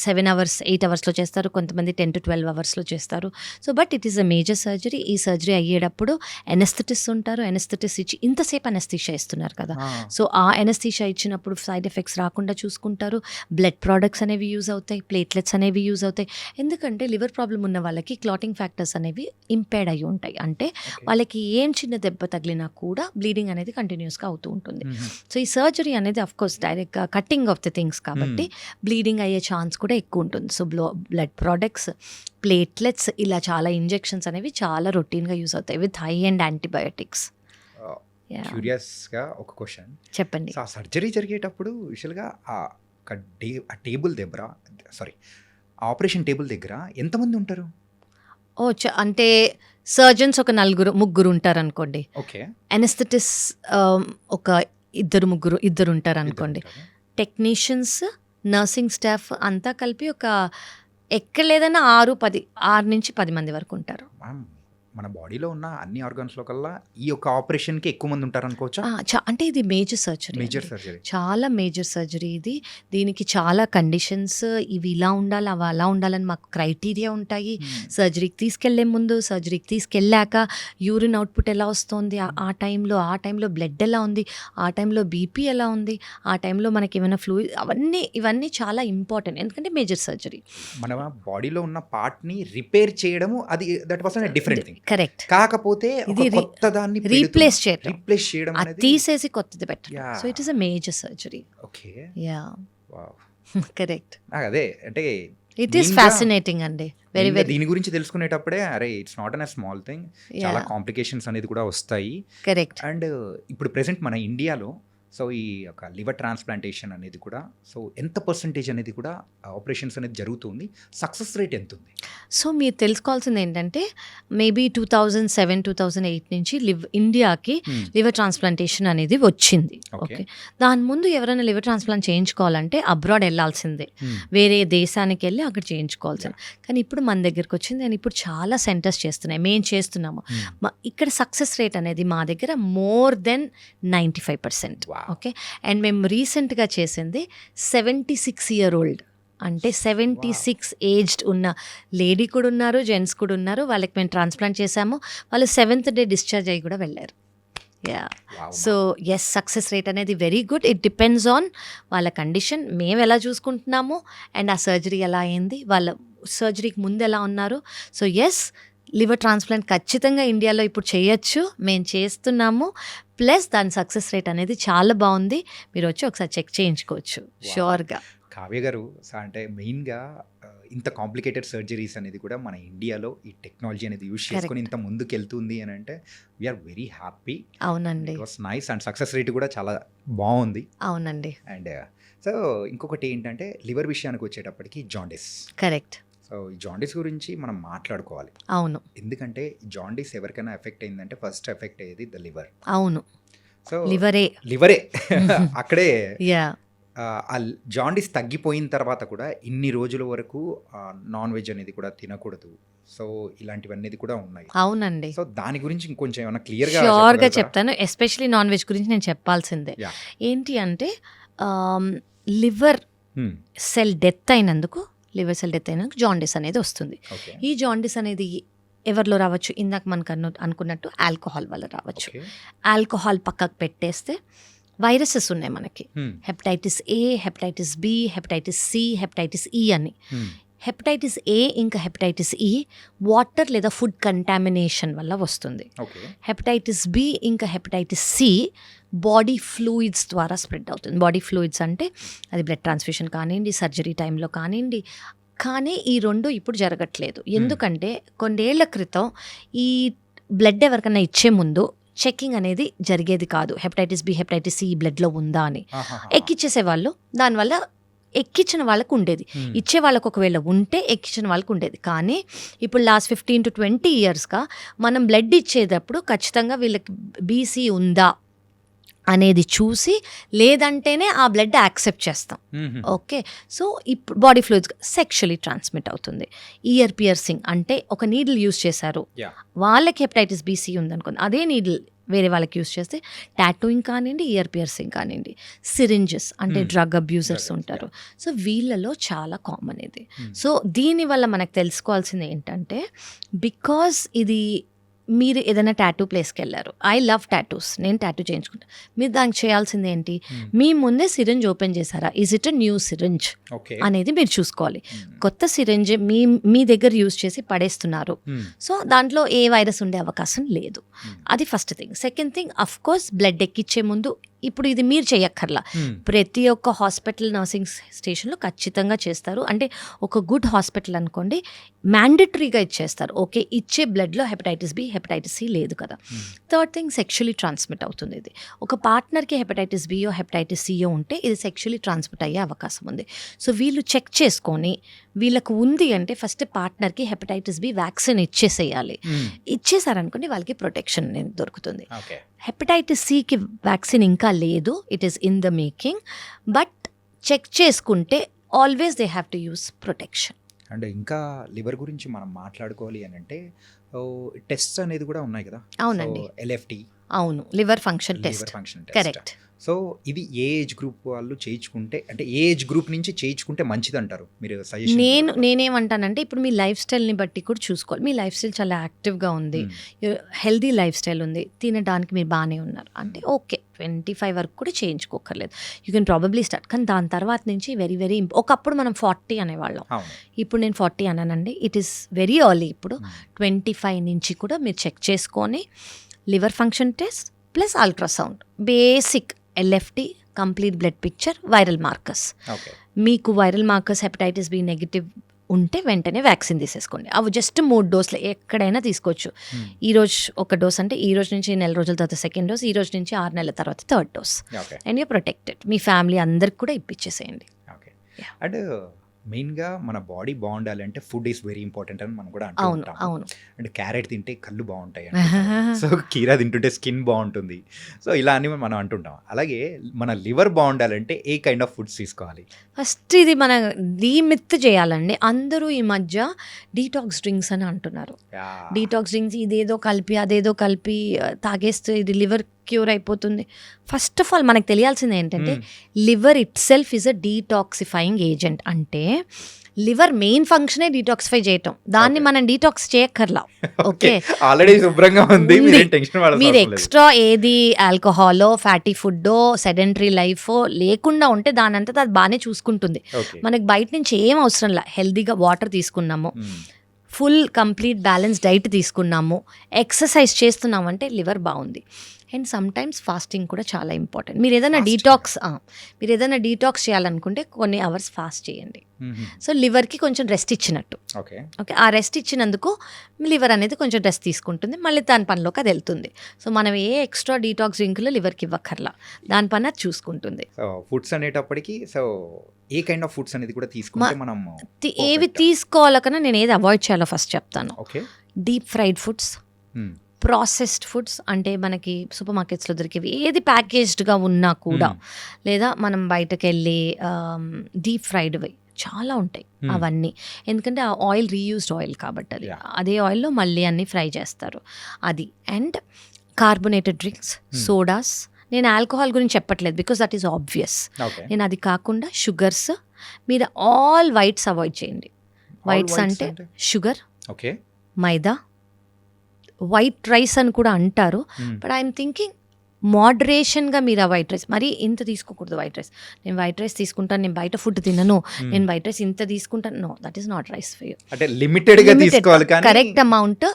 7 hours 8 hours చేస్తారు, కొంతమంది 10 to 12 hours చేస్తారు. So but it is a major surgery. ఈ సర్జరీ అయ్యేటప్పుడు ఎనెస్థెటిస్ట్ ఉంటారు. ఎనెస్థెటిస్ట్ ఇచ్చి ఇంతసేపు అనెస్థీషియా ఇస్తున్నారు కదా, సో ఆ అనెస్థీషియా ఇచ్చినప్పుడు సైడ్ ఎఫెక్ట్స్ రాకుండా చూసుకుంటారు. బ్లడ్ ప్రోడక్ట్స్ అనేవి యూజ్ అవుతాయి, ప్లేట్లెట్స్ అనేవి యూజ్ అవుతాయి. ఎందుకంటే లివర్ ప్రాబ్లం ఉన్న వాళ్ళకి క్లాటింగ్ ఫ్యాక్టర్స్ అనేవి ఇంపేర్డ్ అయి ఉంటాయి. అంటే వాళ్ళకి ఏం చిన్న దెబ్బ తగిలినా కూడా బ్లీడింగ్ అనేది కంటిన్యూస్గా అవుతూ ఉంటుంది. సో ఈ సర్జరీ అనేది అఫ్కోర్స్ డైరెక్ట్గా కటింగ్ ఆఫ్ ద థింగ్స్ కాబట్టి బ్లీడింగ్ అయ్యే ఛాన్స్ కూడా ఎక్కువ ఉంటుంది. సో బ్లడ్ ప్రోడక్ట్స్, ప్లేట్లెట్స్, ఇలా చాలా ఇంజెక్షన్స్ అనేవి చాలా రొటీన్గా యూజ్ అవుతాయి విత్ హై అండ్ యాంటీబయోటిక్స్. క్యూరియస్గా ఒక క్వశ్చన్ చెప్పండి. ఆ సర్జరీ జరిగేటప్పుడు యూజువల్గా ఆ టేబుల్ దగ్గర ఆపరేషన్ టేబుల్ దగ్గర ఎంతమంది ఉంటారు? అంటే సర్జన్స్ ఒక 4-3 ఉంటారు అనుకోండి. ఓకే. అనెస్థెటిస్ట్ ఒక 2-3 ఉంటారు అనుకోండి. టెక్నీషియన్స్, నర్సింగ్ స్టాఫ్ అంతా కలిపి ఒక ఎక్కడ లేదన్నా 6 నుంచి 10 మంది వరకు ఉంటారు. మన బాడీలో ఉన్న అన్ని ఆర్గాన్స్లో కల్లా ఈ యొక్క ఆపరేషన్కి ఎక్కువ మంది ఉంటారు అనుకోవచ్చా? అంటే ఇది మేజర్ సర్జరీ, చాలా మేజర్ సర్జరీ ఇది. దీనికి చాలా కండిషన్స్, ఇవి ఇలా ఉండాలి, అవి అలా ఉండాలని మాకు క్రైటీరియా ఉంటాయి. సర్జరీకి తీసుకెళ్లే ముందు, సర్జరీకి తీసుకెళ్ళాక యూరిన్ అవుట్పుట్ ఎలా వస్తుంది, ఆ టైంలో బ్లడ్ ఎలా ఉంది, ఆ టైంలో బీపీ ఎలా ఉంది, ఆ టైంలో మనకి ఏమైనా ఫ్లూయిడ్, ఇవన్నీ చాలా ఇంపార్టెంట్. ఎందుకంటే మేజర్ సర్జరీ మన బాడీలో ఉన్న పార్ట్ని రిపేర్ చేయడము, అది that was a different thing. Correct. కాకపోతే కొత్త దాన్ని రీప్లేస్ చేయడం, అనేది తీసేసి కొత్తది పెట్టడం. So it is a major surgery. Okay. Yeah, correct. అదే అంటే ఇట్ ఈస్ ఇంకా- ఫ్యాసినేటింగ్ అండి, వెరీ ఇంకా వెరీ దీని గురించి తెలుసుకునేటప్పుడే అరే it's not an a small thing, చాలా కాంప్లికేషన్స్ అనేది కూడా వస్తాయి. కరెక్ట్. అండ్ ఇప్పుడు ప్రెసెంట్ మన ఇండియాలో సో ఈ యొక్క లివర్ ట్రాన్స్ప్లాంటేషన్ అనేది కూడా సో ఎంత పర్సంటేజ్ అనేది కూడా ఆపరేషన్స్ అనేది జరుగుతుంది, సక్సెస్ రేట్ ఎంత ఉంది? సో మీరు తెలుసుకోవాల్సింది ఏంటంటే మేబీ 2007, 2008 నుంచి ఇండియాకి లివర్ ట్రాన్స్ప్లాంటేషన్ అనేది వచ్చింది. Okay. ఓకే, దాని ముందు ఎవరైనా లివర్ ట్రాన్స్ప్లాంట్ చేయించుకోవాలంటే అబ్రాడ్ వెళ్ళాల్సిందే, వేరే దేశానికి వెళ్ళి అక్కడ చేయించుకోవాల్సింది. కానీ ఇప్పుడు మన దగ్గరకు వచ్చింది అండ్ ఇప్పుడు చాలా సెంటర్స్ చేస్తున్నాయి, మేము చేస్తున్నాము. ఇక్కడ సక్సెస్ రేట్ అనేది మా దగ్గర more than 95%. Wow. Okay, and మేము రీసెంట్గా చేసింది 76 year old, అంటే 76 ఏజ్డ్ ఉన్న లేడీ కూడా ఉన్నారు, జెంట్స్ కూడా ఉన్నారు. వాళ్ళకి మేము ట్రాన్స్ప్లాంట్ చేశాము, వాళ్ళు 7th day డిశ్చార్జ్ అయ్యి కూడా వెళ్ళారు. Yeah, Wow. So yes, success rate అనేది very good. It depends on వాళ్ళ కండిషన్, మేము ఎలా చూసుకుంటున్నాము అండ్ ఆ సర్జరీ ఎలా అయింది, వాళ్ళ సర్జరీకి ముందు ఎలా ఉన్నారు. సో ఎస్, లివర్ ట్రాన్స్ప్లాంట్ ఖచ్చితంగా ఇండియాలో ఇప్పుడు చేయొచ్చు, మేము చేస్తున్నాము. ప్లస్ దాని సక్సెస్ రేట్ అనేది చాలా బాగుంది, మీరు వచ్చి ఒకసారి చెక్ చేయించుకోవచ్చు షూర్గా. కావ్య గారు అంటే మెయిన్గా ఇంత కాంప్లికేటెడ్ సర్జరీస్ అనేది కూడా మన ఇండియాలో ఈ టెక్నాలజీ అనేది యూజ్ చేసుకొని ఇంత ముందుకు వెళ్తుంది అని అంటే వీఆర్ వెరీ హ్యాపీ. అవునండి, it was nice and success rate కూడా చాలా బాగుంది. అవునండి, అండ్ సో ఇంకొకటి ఏంటంటే లివర్ విషయానికి వచ్చేటప్పటికి జాండిస్. కరెక్ట్. సో ఈ జాండిస్ గురించి మనం మాట్లాడుకోవాలి. అవును, ఎందుకంటే జాండిస్ ఎవరికైనా ఎఫెక్ట్ అయిందంటే ఫస్ట్ ఎఫెక్ట్ అయ్యేది ద లివర్. అవును, సో లివరే అక్కడే యా. ఆ జాండిస్ తగ్గిపోయిన తర్వాత కూడా ఇన్ని రోజుల వరకు నాన్ వెజ్ అనేది కూడా తినకూడదు. సో ఇలాంటివన్నీ కూడా ఉన్నాయి. అవునండి, సో దాని గురించి ఇంకొంచెం ఏమైనా క్లియర్గా షూర్గా చెప్తాను. ఎస్పెషలీ నాన్ వెజ్ గురించి నేను చెప్పాల్సిందే. Yeah. ఏంటి అంటే లివర్ సెల్ డెత్ అయినందుకు జాండిస్ అనేది వస్తుంది. ఓకే ఈ జాండిస్ అనేది ఎవరిలో రావచ్చు, ఇందాక మనకు అనుకున్నట్టు ఆల్కహాల్ వల్ల రావచ్చు. ఆల్కహాల్ పక్కకు పెట్టేస్తే వైరసెస్ ఉన్నాయి మనకి, hepatitis A, hepatitis B, hepatitis C, hepatitis E అని. హెపటైటిస్ ఏ ఇంకా హెపటైటిస్ ఈ వాటర్ లేదా ఫుడ్ కంటామినేషన్ వల్ల వస్తుంది. ఓకే హెపటైటిస్ బి ఇంకా హెపటైటిస్ సి బాడీ ఫ్లూయిడ్స్ ద్వారా స్ప్రెడ్ అవుతుంది. బాడీ ఫ్లూయిడ్స్ అంటే అది బ్లడ్ ట్రాన్స్ఫ్యూషన్ కానివ్వండి, సర్జరీ టైంలో కానివ్వండి. కానీ ఈ రెండు ఇప్పుడు జరగట్లేదు. ఎందుకంటే కొన్నేళ్ల క్రితం ఈ బ్లడ్ ఎవరికైనా ఇచ్చే ముందు చెకింగ్ అనేది జరిగేది కాదు, హెపటైటిస్ బి, హెపటైటిస్ సి బ్లడ్లో ఉందా అని ఎక్కిచ్చేసేవాళ్ళు. దానివల్ల ఎక్కించిన వాళ్ళకు ఉండేది, ఇచ్చే వాళ్ళకు ఒకవేళ ఉంటే ఎక్కించిన వాళ్ళకు ఉండేది. కానీ ఇప్పుడు లాస్ట్ 15 to 20 yearsగా మనం బ్లడ్ ఇచ్చేటప్పుడు ఖచ్చితంగా వీళ్ళకి బీసీ ఉందా అనేది చూసి, లేదంటేనే ఆ బ్లడ్ యాక్సెప్ట్ చేస్తాం. ఓకే, సో ఇప్పుడు బాడీ ఫ్లూయిడ్స్ సెక్షువల్లీ ట్రాన్స్మిట్ అవుతుంది. ఇయర్ పియర్సింగ్ అంటే ఒక నీడిల్ యూజ్ చేశారు, వాళ్ళకి హెపటైటిస్ బీసీ ఉందనుకోండి, అదే నీడిల్ వేరే వాళ్ళకి యూజ్ చేస్తే టాటూయింగ్ కానివ్వండి, ఇయర్ పియర్సింగ్ కానివ్వండి, సిరింజెస్ అంటే డ్రగ్ అబ్యూజర్స్ ఉంటారు. సో వీళ్ళలో చాలా కామన్ ఇది. సో దీనివల్ల మనకు తెలుసుకోవాల్సింది ఏంటంటే, బికాజ్ ఇది మీరు ఏదైనా టాటూ ప్లేస్కి వెళ్ళారు, ఐ లవ్ టాటూస్, నేను టాటూ చేయించుకుంటా, మీరు దానికి చేయాల్సింది ఏంటి, మీ ముందే సిరింజ్ ఓపెన్ చేశారా, is it a new syringe అనేది మీరు చూసుకోవాలి. కొత్త సిరింజ్ మీ దగ్గర యూజ్ చేసి పడేస్తున్నారు, సో దాంట్లో ఏ వైరస్ ఉండే అవకాశం లేదు. అది first thing. Second thing, of course blood ఎక్కిచ్చే ముందు ఇప్పుడు ఇది మీరు చేయక్కర్లా, ప్రతి ఒక్క హాస్పిటల్ నర్సింగ్ స్టేషన్లో ఖచ్చితంగా చేస్తారు. అంటే ఒక గుడ్ హాస్పిటల్ అనుకోండి, మ్యాండేటరీగా ఇచ్చేస్తారు. ఓకే, ఇచ్చే బ్లడ్లో హెపటైటిస్ బి, హెపటైటిస్ సి లేదు కదా. థర్డ్ థింగ్, సెక్షువల్లీ ట్రాన్స్మిట్ అవుతుంది. ఇది ఒక పార్ట్నర్కి హెపటైటిస్ బియో హెపటైటిస్ సియో ఉంటే ఇది సెక్షువల్లీ ట్రాన్స్మిట్ అయ్యే అవకాశం ఉంది. సో వీళ్ళు చెక్ చేసుకొని వీళ్ళకు ఉంది అంటే ఫస్ట్ పార్ట్నర్కి హెపటైటిస్ బి వ్యాక్సిన్ ఇచ్చేసేయాలి. ఇచ్చేసారనుకోండి వాళ్ళకి ప్రొటెక్షన్ అనేది దొరుకుతుంది. హెపటైటిస్ సికి వ్యాక్సిన్ ఇంకా లేదు, it is in the making, but check చేసుకుంటే always they have to use protection. And ఇంకా లివర్ గురించి మనం మాట్లాడుకోవాలి అని అంటే టెస్ట్ అనేది కూడా ఉన్నాయి కదా. అవునండి, LFT. అవును, liver function test. Correct. So ఇది ఏ ఏజ్ గ్రూప్ వాళ్ళు చేయించుకుంటే, అంటే ఏ ఏజ్ గ్రూప్ నుంచి చేయించుకుంటే మంచిది అంటారు మీరు సజెషన్? నేనేమంటానంటే ఇప్పుడు మీ లైఫ్ స్టైల్ని బట్టి కూడా చూసుకోవాలి. మీ లైఫ్ స్టైల్ చాలా యాక్టివ్గా ఉంది, హెల్దీ లైఫ్ స్టైల్ ఉంది, తినడానికి మీరు బాగానే ఉన్నారు అంటే ఓకే, 25 వరకు కూడా చేయించుకోకర్లేదు, యూ కెన్ ప్రాబబ్లీ స్టార్ట్. కానీ దాని తర్వాత నుంచి వెరీ వెరీ ఒకప్పుడు మనం 40 అనేవాళ్ళం, ఇప్పుడు నేను 40 అన్నానండి. It is very early. ఇప్పుడు 25 నుంచి కూడా మీరు చెక్ చేసుకొని liver function test plus ultrasound, basic LFT, complete blood picture, viral markers. మీకు viral markers hepatitis B negative ఉంటే వెంటనే వ్యాక్సిన్ తీసేసుకోండి. అవి జస్ట్ 3 డోసులు ఎక్కడైనా తీసుకోవచ్చు. ఈరోజు ఒక డోస్ అంటే ఈ రోజు నుంచి 4 రోజుల తర్వాత సెకండ్ డోస్, ఈ రోజు నుంచి 6 నెలల తర్వాత third dose. Okay. And you protected. Me family అందరికి కూడా ఇప్పించేసేయండి. ఓకే. Yeah. అండ్ మెయిన్గా మన బాడీ బాగుండాలంటే ఫుడ్ ఈస్ వెరీ ఇంపార్టెంట్ అని మనం కూడా అంటూ అవును, ఉంటాం. అవును. అంటే క్యారెట్ తింటే కళ్ళు బాగుంటాయి అంటుంటారు. సో కీరా తింటుంటే స్కిన్ బాగుంటుంది. సో ఇలా అని మనం అంటుంటాం. అలాగే మన లివర్ బాగుండాలంటే ఏ కైండ్ ఆఫ్ ఫుడ్స్ తీసుకోవాలి? ఫస్ట్ ఇది మన డీమిత్ చేయాలండి. అందరూ ఈ మధ్య డీటాక్స్ డ్రింక్స్ అని అంటున్నారు. డీటాక్స్ డ్రింక్స్ ఇదేదో కలిపి అదేదో కలిపి తాగేస్తే ఇది లివర్ క్యూర్ అయిపోతుంది. ఫస్ట్ ఆఫ్ ఆల్ మనకు తెలియాల్సింది ఏంటంటే liver it self is a detoxifying agent. అంటే లివర్ మెయిన్ ఫంక్షనే డీటాక్సిఫై చేయటం. దాన్ని మనం డీటాక్స్ చేయక్కర్లా. ఓకే, ఆల్రెడీ శుభ్రంగా ఉంది. మీరు ఎక్స్ట్రా ఏది ఆల్కహాలో, ఫ్యాటీ ఫుడ్డో, సెడెంటరీ లైఫో లేకుండా ఉంటే దాని అంతా అది బాగానే చూసుకుంటుంది. మనకి బయట నుంచి ఏం అవసరం లే. హెల్దీగా వాటర్ తీసుకున్నాము, ఫుల్ కంప్లీట్ బ్యాలెన్స్ డైట్ తీసుకున్నాము, ఎక్సర్సైజ్ చేస్తున్నాము అంటే లివర్ బాగుంది. అండ్ సమ్ టైమ్స్ ఫాస్టింగ్ కూడా చాలా ఇంపార్టెంట్. మీరు ఏదైనా డీటాక్స్ చేయాలనుకుంటే కొన్ని అవర్స్ ఫాస్ట్ చేయండి. సో లివర్కి కొంచెం రెస్ట్ ఇచ్చినట్టు. ఓకే. ఆ రెస్ట్ ఇచ్చినందుకు లివర్ అనేది కొంచెం రెస్ట్ తీసుకుంటుంది, మళ్ళీ దాని పనిలోకి అది వెళ్తుంది. సో మనం ఏ ఎక్స్ట్రా డీటాక్స్ డ్రింక్లో లివర్కి ఇవ్వక్కర్లా, దాని పని అది చూసుకుంటుంది. సో ఫుడ్స్ అనేటప్పటికి so A kind of foods అనేది కూడా తీసుకుంటే మనం ఏవి తీసుకోవాలకన్నా నేను ఏది అవాయిడ్ చేయాలో ఫస్ట్ చెప్తాను. Okay. Deep fried foods, processed foods అంటే మనకి సూపర్ మార్కెట్స్లో దొరికేవి ఏది ప్యాకేజ్డ్గా ఉన్నా కూడా, లేదా మనం బయటకు వెళ్ళి డీప్ ఫ్రైడ్వి చాలా ఉంటాయి అవన్నీ. ఎందుకంటే ఆ ఆయిల్ రీయూస్డ్ ఆయిల్ కాబట్టి అదే ఆయిల్లో మళ్ళీ అన్నీ ఫ్రై చేస్తారు అది. And carbonated drinks, sodas. నేను ఆల్కహాల్ గురించి చెప్పట్లేదు బికాస్ దట్ ఈస్ ఆబ్వియస్. నేను అది కాకుండా షుగర్స్, మీరు ఆల్ వైట్స్ అవాయిడ్ చేయండి. వైట్స్ అంటే షుగర్, ఓకే, మైదా, వైట్ రైస్ అని కూడా అంటారు. బట్ ఐఎమ్ థింకింగ్ మోడరేషన్గా మీరు ఆ వైట్ రైస్ మరీ ఇంత తీసుకోకూడదు. వైట్ రైస్ నేను వైట్ రైస్ తీసుకుంటాను, నేను బయట ఫుడ్ తినను, నేను వైట్ రైస్ ఇంత తీసుకుంటాను, no, that is not rice for you. అంటే లిమిటెడ్గా తీసుకోవాలి, కరెక్ట్ అమౌంట్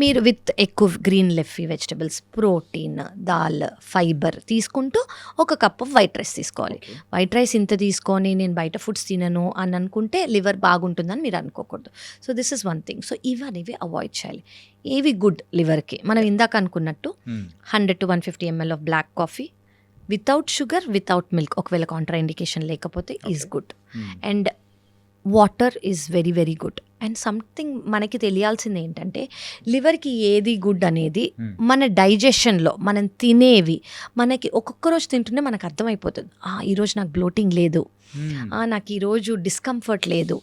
మీరు విత్ ఎక్కువ green leafy vegetables, protein, dal, fibre తీసుకుంటూ ఒక కప్ ఆఫ్ వైట్ రైస్ తీసుకోవాలి. వైట్ రైస్ ఇంత తీసుకొని నేను బయట ఫుడ్స్ తినను అని అనుకుంటే లివర్ బాగుంటుందని మీరు అనుకోకూడదు. So this is one thing. So ఇవనేవి అవాయిడ్ చేయాలి. ఏవి గుడ్ లివర్కి, మనం ఇందాక అనుకున్నట్టు 100 to 150 ml of black coffee without sugar, without milk, ఒకవేళ కాంట్రా ఇండికేషన్ లేకపోతే is good. And water is very very good. And something మనకి తెలియాల్సింది ఏంటంటే లివర్కి ఏది గుడ్ అనేది మన డైజెషన్లో మనం తినేవి మనకి ఒక్కొక్క రోజు తింటుంటే మనకు అర్థమైపోతుంది. ఈరోజు నాకు బ్లోటింగ్ లేదు, నాకు ఈరోజు డిస్కంఫర్ట్ లేదు,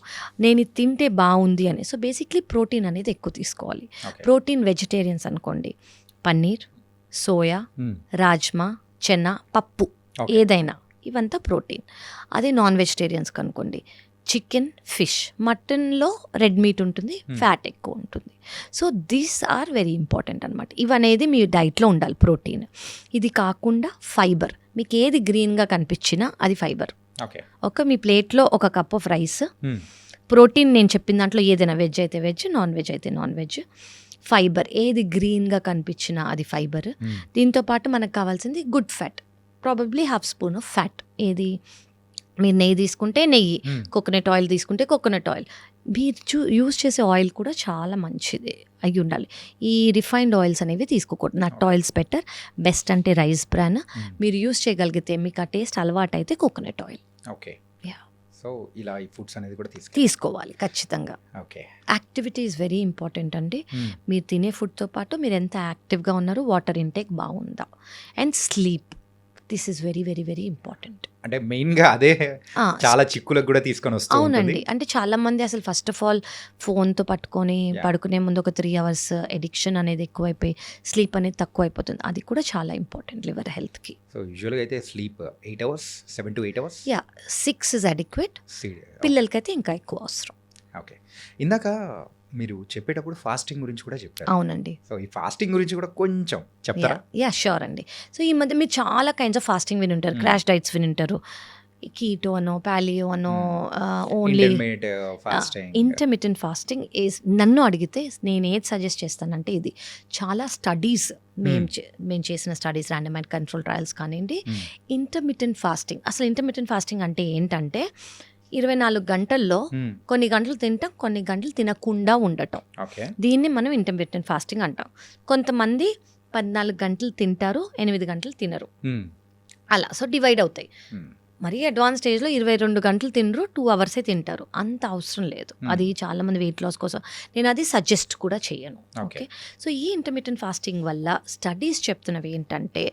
నేను ఇది తింటే బాగుంది అని. సో బేసిక్లీ ప్రోటీన్ అనేది ఎక్కువ తీసుకోవాలి. ప్రోటీన్ వెజిటేరియన్స్ అనుకోండి, పన్నీర్, సోయా, రాజ్మా, చెన్నా, పప్పు ఏదైనా ఇవంతా ప్రోటీన్. అదే నాన్ వెజిటేరియన్స్కి అనుకోండి, చికెన్, ఫిష్, మటన్లో రెడ్ మీట్ ఉంటుంది, ఫ్యాట్ ఎక్కువ ఉంటుంది. So these are very important అనమాట. ఇవనేది మీ డైట్లో ఉండాలి ప్రోటీన్. ఇది కాకుండా ఫైబర్, మీకు ఏది గ్రీన్గా కనిపించినా అది ఫైబర్. మీ ప్లేట్లో ఒక కప్ ఆఫ్ రైస్, ప్రోటీన్ నేను చెప్పిన దాంట్లో ఏదైనా వెజ్ అయితే వెజ్, నాన్ వెజ్ అయితే నాన్ వెజ్. ఫైబర్ ఏది గ్రీన్గా కనిపించినా అది ఫైబర్. దీంతోపాటు మనకు కావాల్సింది good fat, probably ½ spoon of fat. ఏది మీరు నెయ్యి తీసుకుంటే నెయ్యి, కోకోనట్ ఆయిల్ తీసుకుంటే కోకోనట్ ఆయిల్. మీరు యూజ్ చేసే ఆయిల్ కూడా చాలా మంచిది అయి ఉండాలి. ఈ రిఫైన్డ్ ఆయిల్స్ అనేవి తీసుకోకూడదు. నట్ ఆయిల్స్ బెటర్. బెస్ట్ అంటే రైస్ బ్రాన్. మీరు యూజ్ చేయగలిగితే, మీకు ఆ టేస్ట్ అలవాటు అయితే కోకోనట్ ఆయిల్. ఓకే. సో ఇలా ఈ ఫుడ్స్ అనేది కూడా తీసుకోవాలి ఖచ్చితంగా. Okay. Activity is very important అండి. మీరు తినే ఫుడ్తో పాటు మీరు ఎంత యాక్టివ్గా ఉన్నారు, వాటర్ ఇంటేక్ బాగుందా, and sleep. This is very very very important. అంటే మెయిన్గా అదే చాలా చిక్కులకు కూడా తీసుకొని వస్తుంది. అవునండి. అంటే చాలా మంది అసలు ఫస్ట్ ఆఫ్ ఆల్ ఫోన్తో పట్టుకొని పడుకునే ముందు ఒక 3 hours ఎడిక్షన్ అనేది ఎక్కువైపోయి స్లీప్ అనేది తక్కువ అయిపోతుంది. అది కూడా చాలా ఇంపార్టెంట్ లివర్ హెల్త్కి. సో యూజువల్గా అయితే sleep 8 hours, 7 to 8 hours. 6 is adequate. పిల్లలకైతే ఇంకా ఎక్కువ అవసరం. ఓకే. ఇందాక మీరు చెప్పేటప్పుడు ఫాస్టింగ్ గురించి కూడా చెప్పారు. అవునండి. సో ఈ ఫాస్టింగ్ గురించి కూడా కొంచెం చెప్తారా? షూర్ అండి. సో ఈ మధ్య మీరు చాలా కైండ్స్ ఆఫ్ ఫాస్టింగ్ విని ఉంటారు, క్రాష్ డైట్స్ విని ఉంటారు, కీటో అనో, పాలియో అనో, ఓన్లీ ఇంటర్మిటెంట్ ఫాస్టింగ్ ఈజ్. నన్ను అడిగితే నేను ఏది సజెస్ట్ చేస్తానంటే, ఇది చాలా స్టడీస్ మేము చేసిన స్టడీస్, ర్యాండమైజ్డ్ కంట్రోల్ ట్రయల్స్ కానివ్వండి, ఇంటర్మిటెంట్ ఫాస్టింగ్. అసలు ఇంటర్మిటెంట్ ఫాస్టింగ్ అంటే ఏంటంటే, 24 గంటల్లో మ్మ్. కొన్ని గంటలు తింటాం, కొన్ని గంటలు తినకుండా ఉండటం. ఓకే. దీన్ని మనం ఇంటర్మిటెంట్ ఫాస్టింగ్ అంటాం. కొంతమంది 14 గంటలు తింటారు, 8 గంటలు తినరు. మ్మ్. అలా సో డివైడ్ అవుతాయి. మ్మ్. మరీ అడ్వాన్స్ స్టేజ్లో 22 గంటలు తినరు, 2 అవర్సే తింటారు. అంత అవసరం లేదు. అది చాలామంది వెయిట్ లాస్ కోసం నేను అది సజెస్ట్ కూడా చేయను. ఓకే, సో ఈ ఇంటర్మిటెంట్ ఫాస్టింగ్ వల్ల స్టడీస్ చెప్తున్నవి ఏంటంటే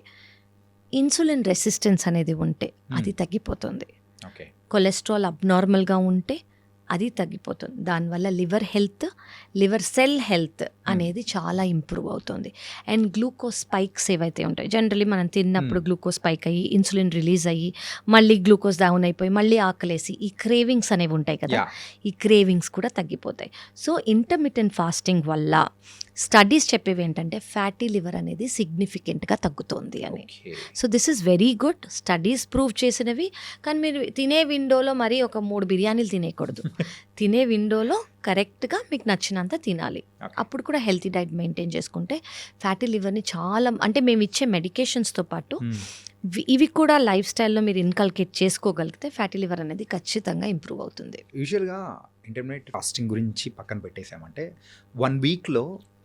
ఇన్సులిన్ రెసిస్టెన్స్ అనేది ఉంటే అది తగ్గిపోతుంది. ఓకే. కొలెస్ట్రాల్ అబ్నార్మల్గా ఉంటే అది తగ్గిపోతుంది. దానివల్ల లివర్ సెల్ హెల్త్ అనేది చాలా ఇంప్రూవ్ అవుతుంది. అండ్ గ్లూకోజ్ స్పైక్స్ ఏవైతే ఉంటాయి, జనరలీ మనం తిన్నప్పుడు గ్లూకోజ్ స్పైక్ అయ్యి ఇన్సులిన్ రిలీజ్ అయ్యి మళ్ళీ గ్లూకోజ్ డౌన్ అయిపోయి మళ్ళీ ఆకలేసి ఈ క్రేవింగ్స్ అనేవి ఉంటాయి కదా, ఈ క్రేవింగ్స్ కూడా తగ్గిపోతాయి. సో ఇంటర్మిటెంట్ ఫాస్టింగ్ వల్ల స్టడీస్ చెప్పేవి ఏంటంటే ఫ్యాటీ లివర్ అనేది సిగ్నిఫికెంట్గా తగ్గుతుంది అని. So this is very good. Studies prove చేసినవి. కానీ మీరు తినే విండోలో మరి ఒక 3 బిర్యానీలు తినేయకూడదు. తినే విండోలో కరెక్ట్గా మీకు నచ్చినంత తినాలి. అప్పుడు కూడా హెల్తీ డైట్ మెయింటైన్ చేసుకుంటే ఫ్యాటీ లివర్ని చాలా, అంటే మేము ఇచ్చే మెడికేషన్స్తో పాటు ఇవి కూడా లైఫ్ స్టైల్లో మీరు ఇన్కల్కేట్ చేసుకోగలిగితే ఫ్యాటీ లివర్ అనేది ఖచ్చితంగా ఇంప్రూవ్ అవుతుంది. యూజువల్గా ఇంటర్మీడియట్ ఫాస్టింగ్ గురించి పక్కన పెట్టేసామంటే 1 వీక్లో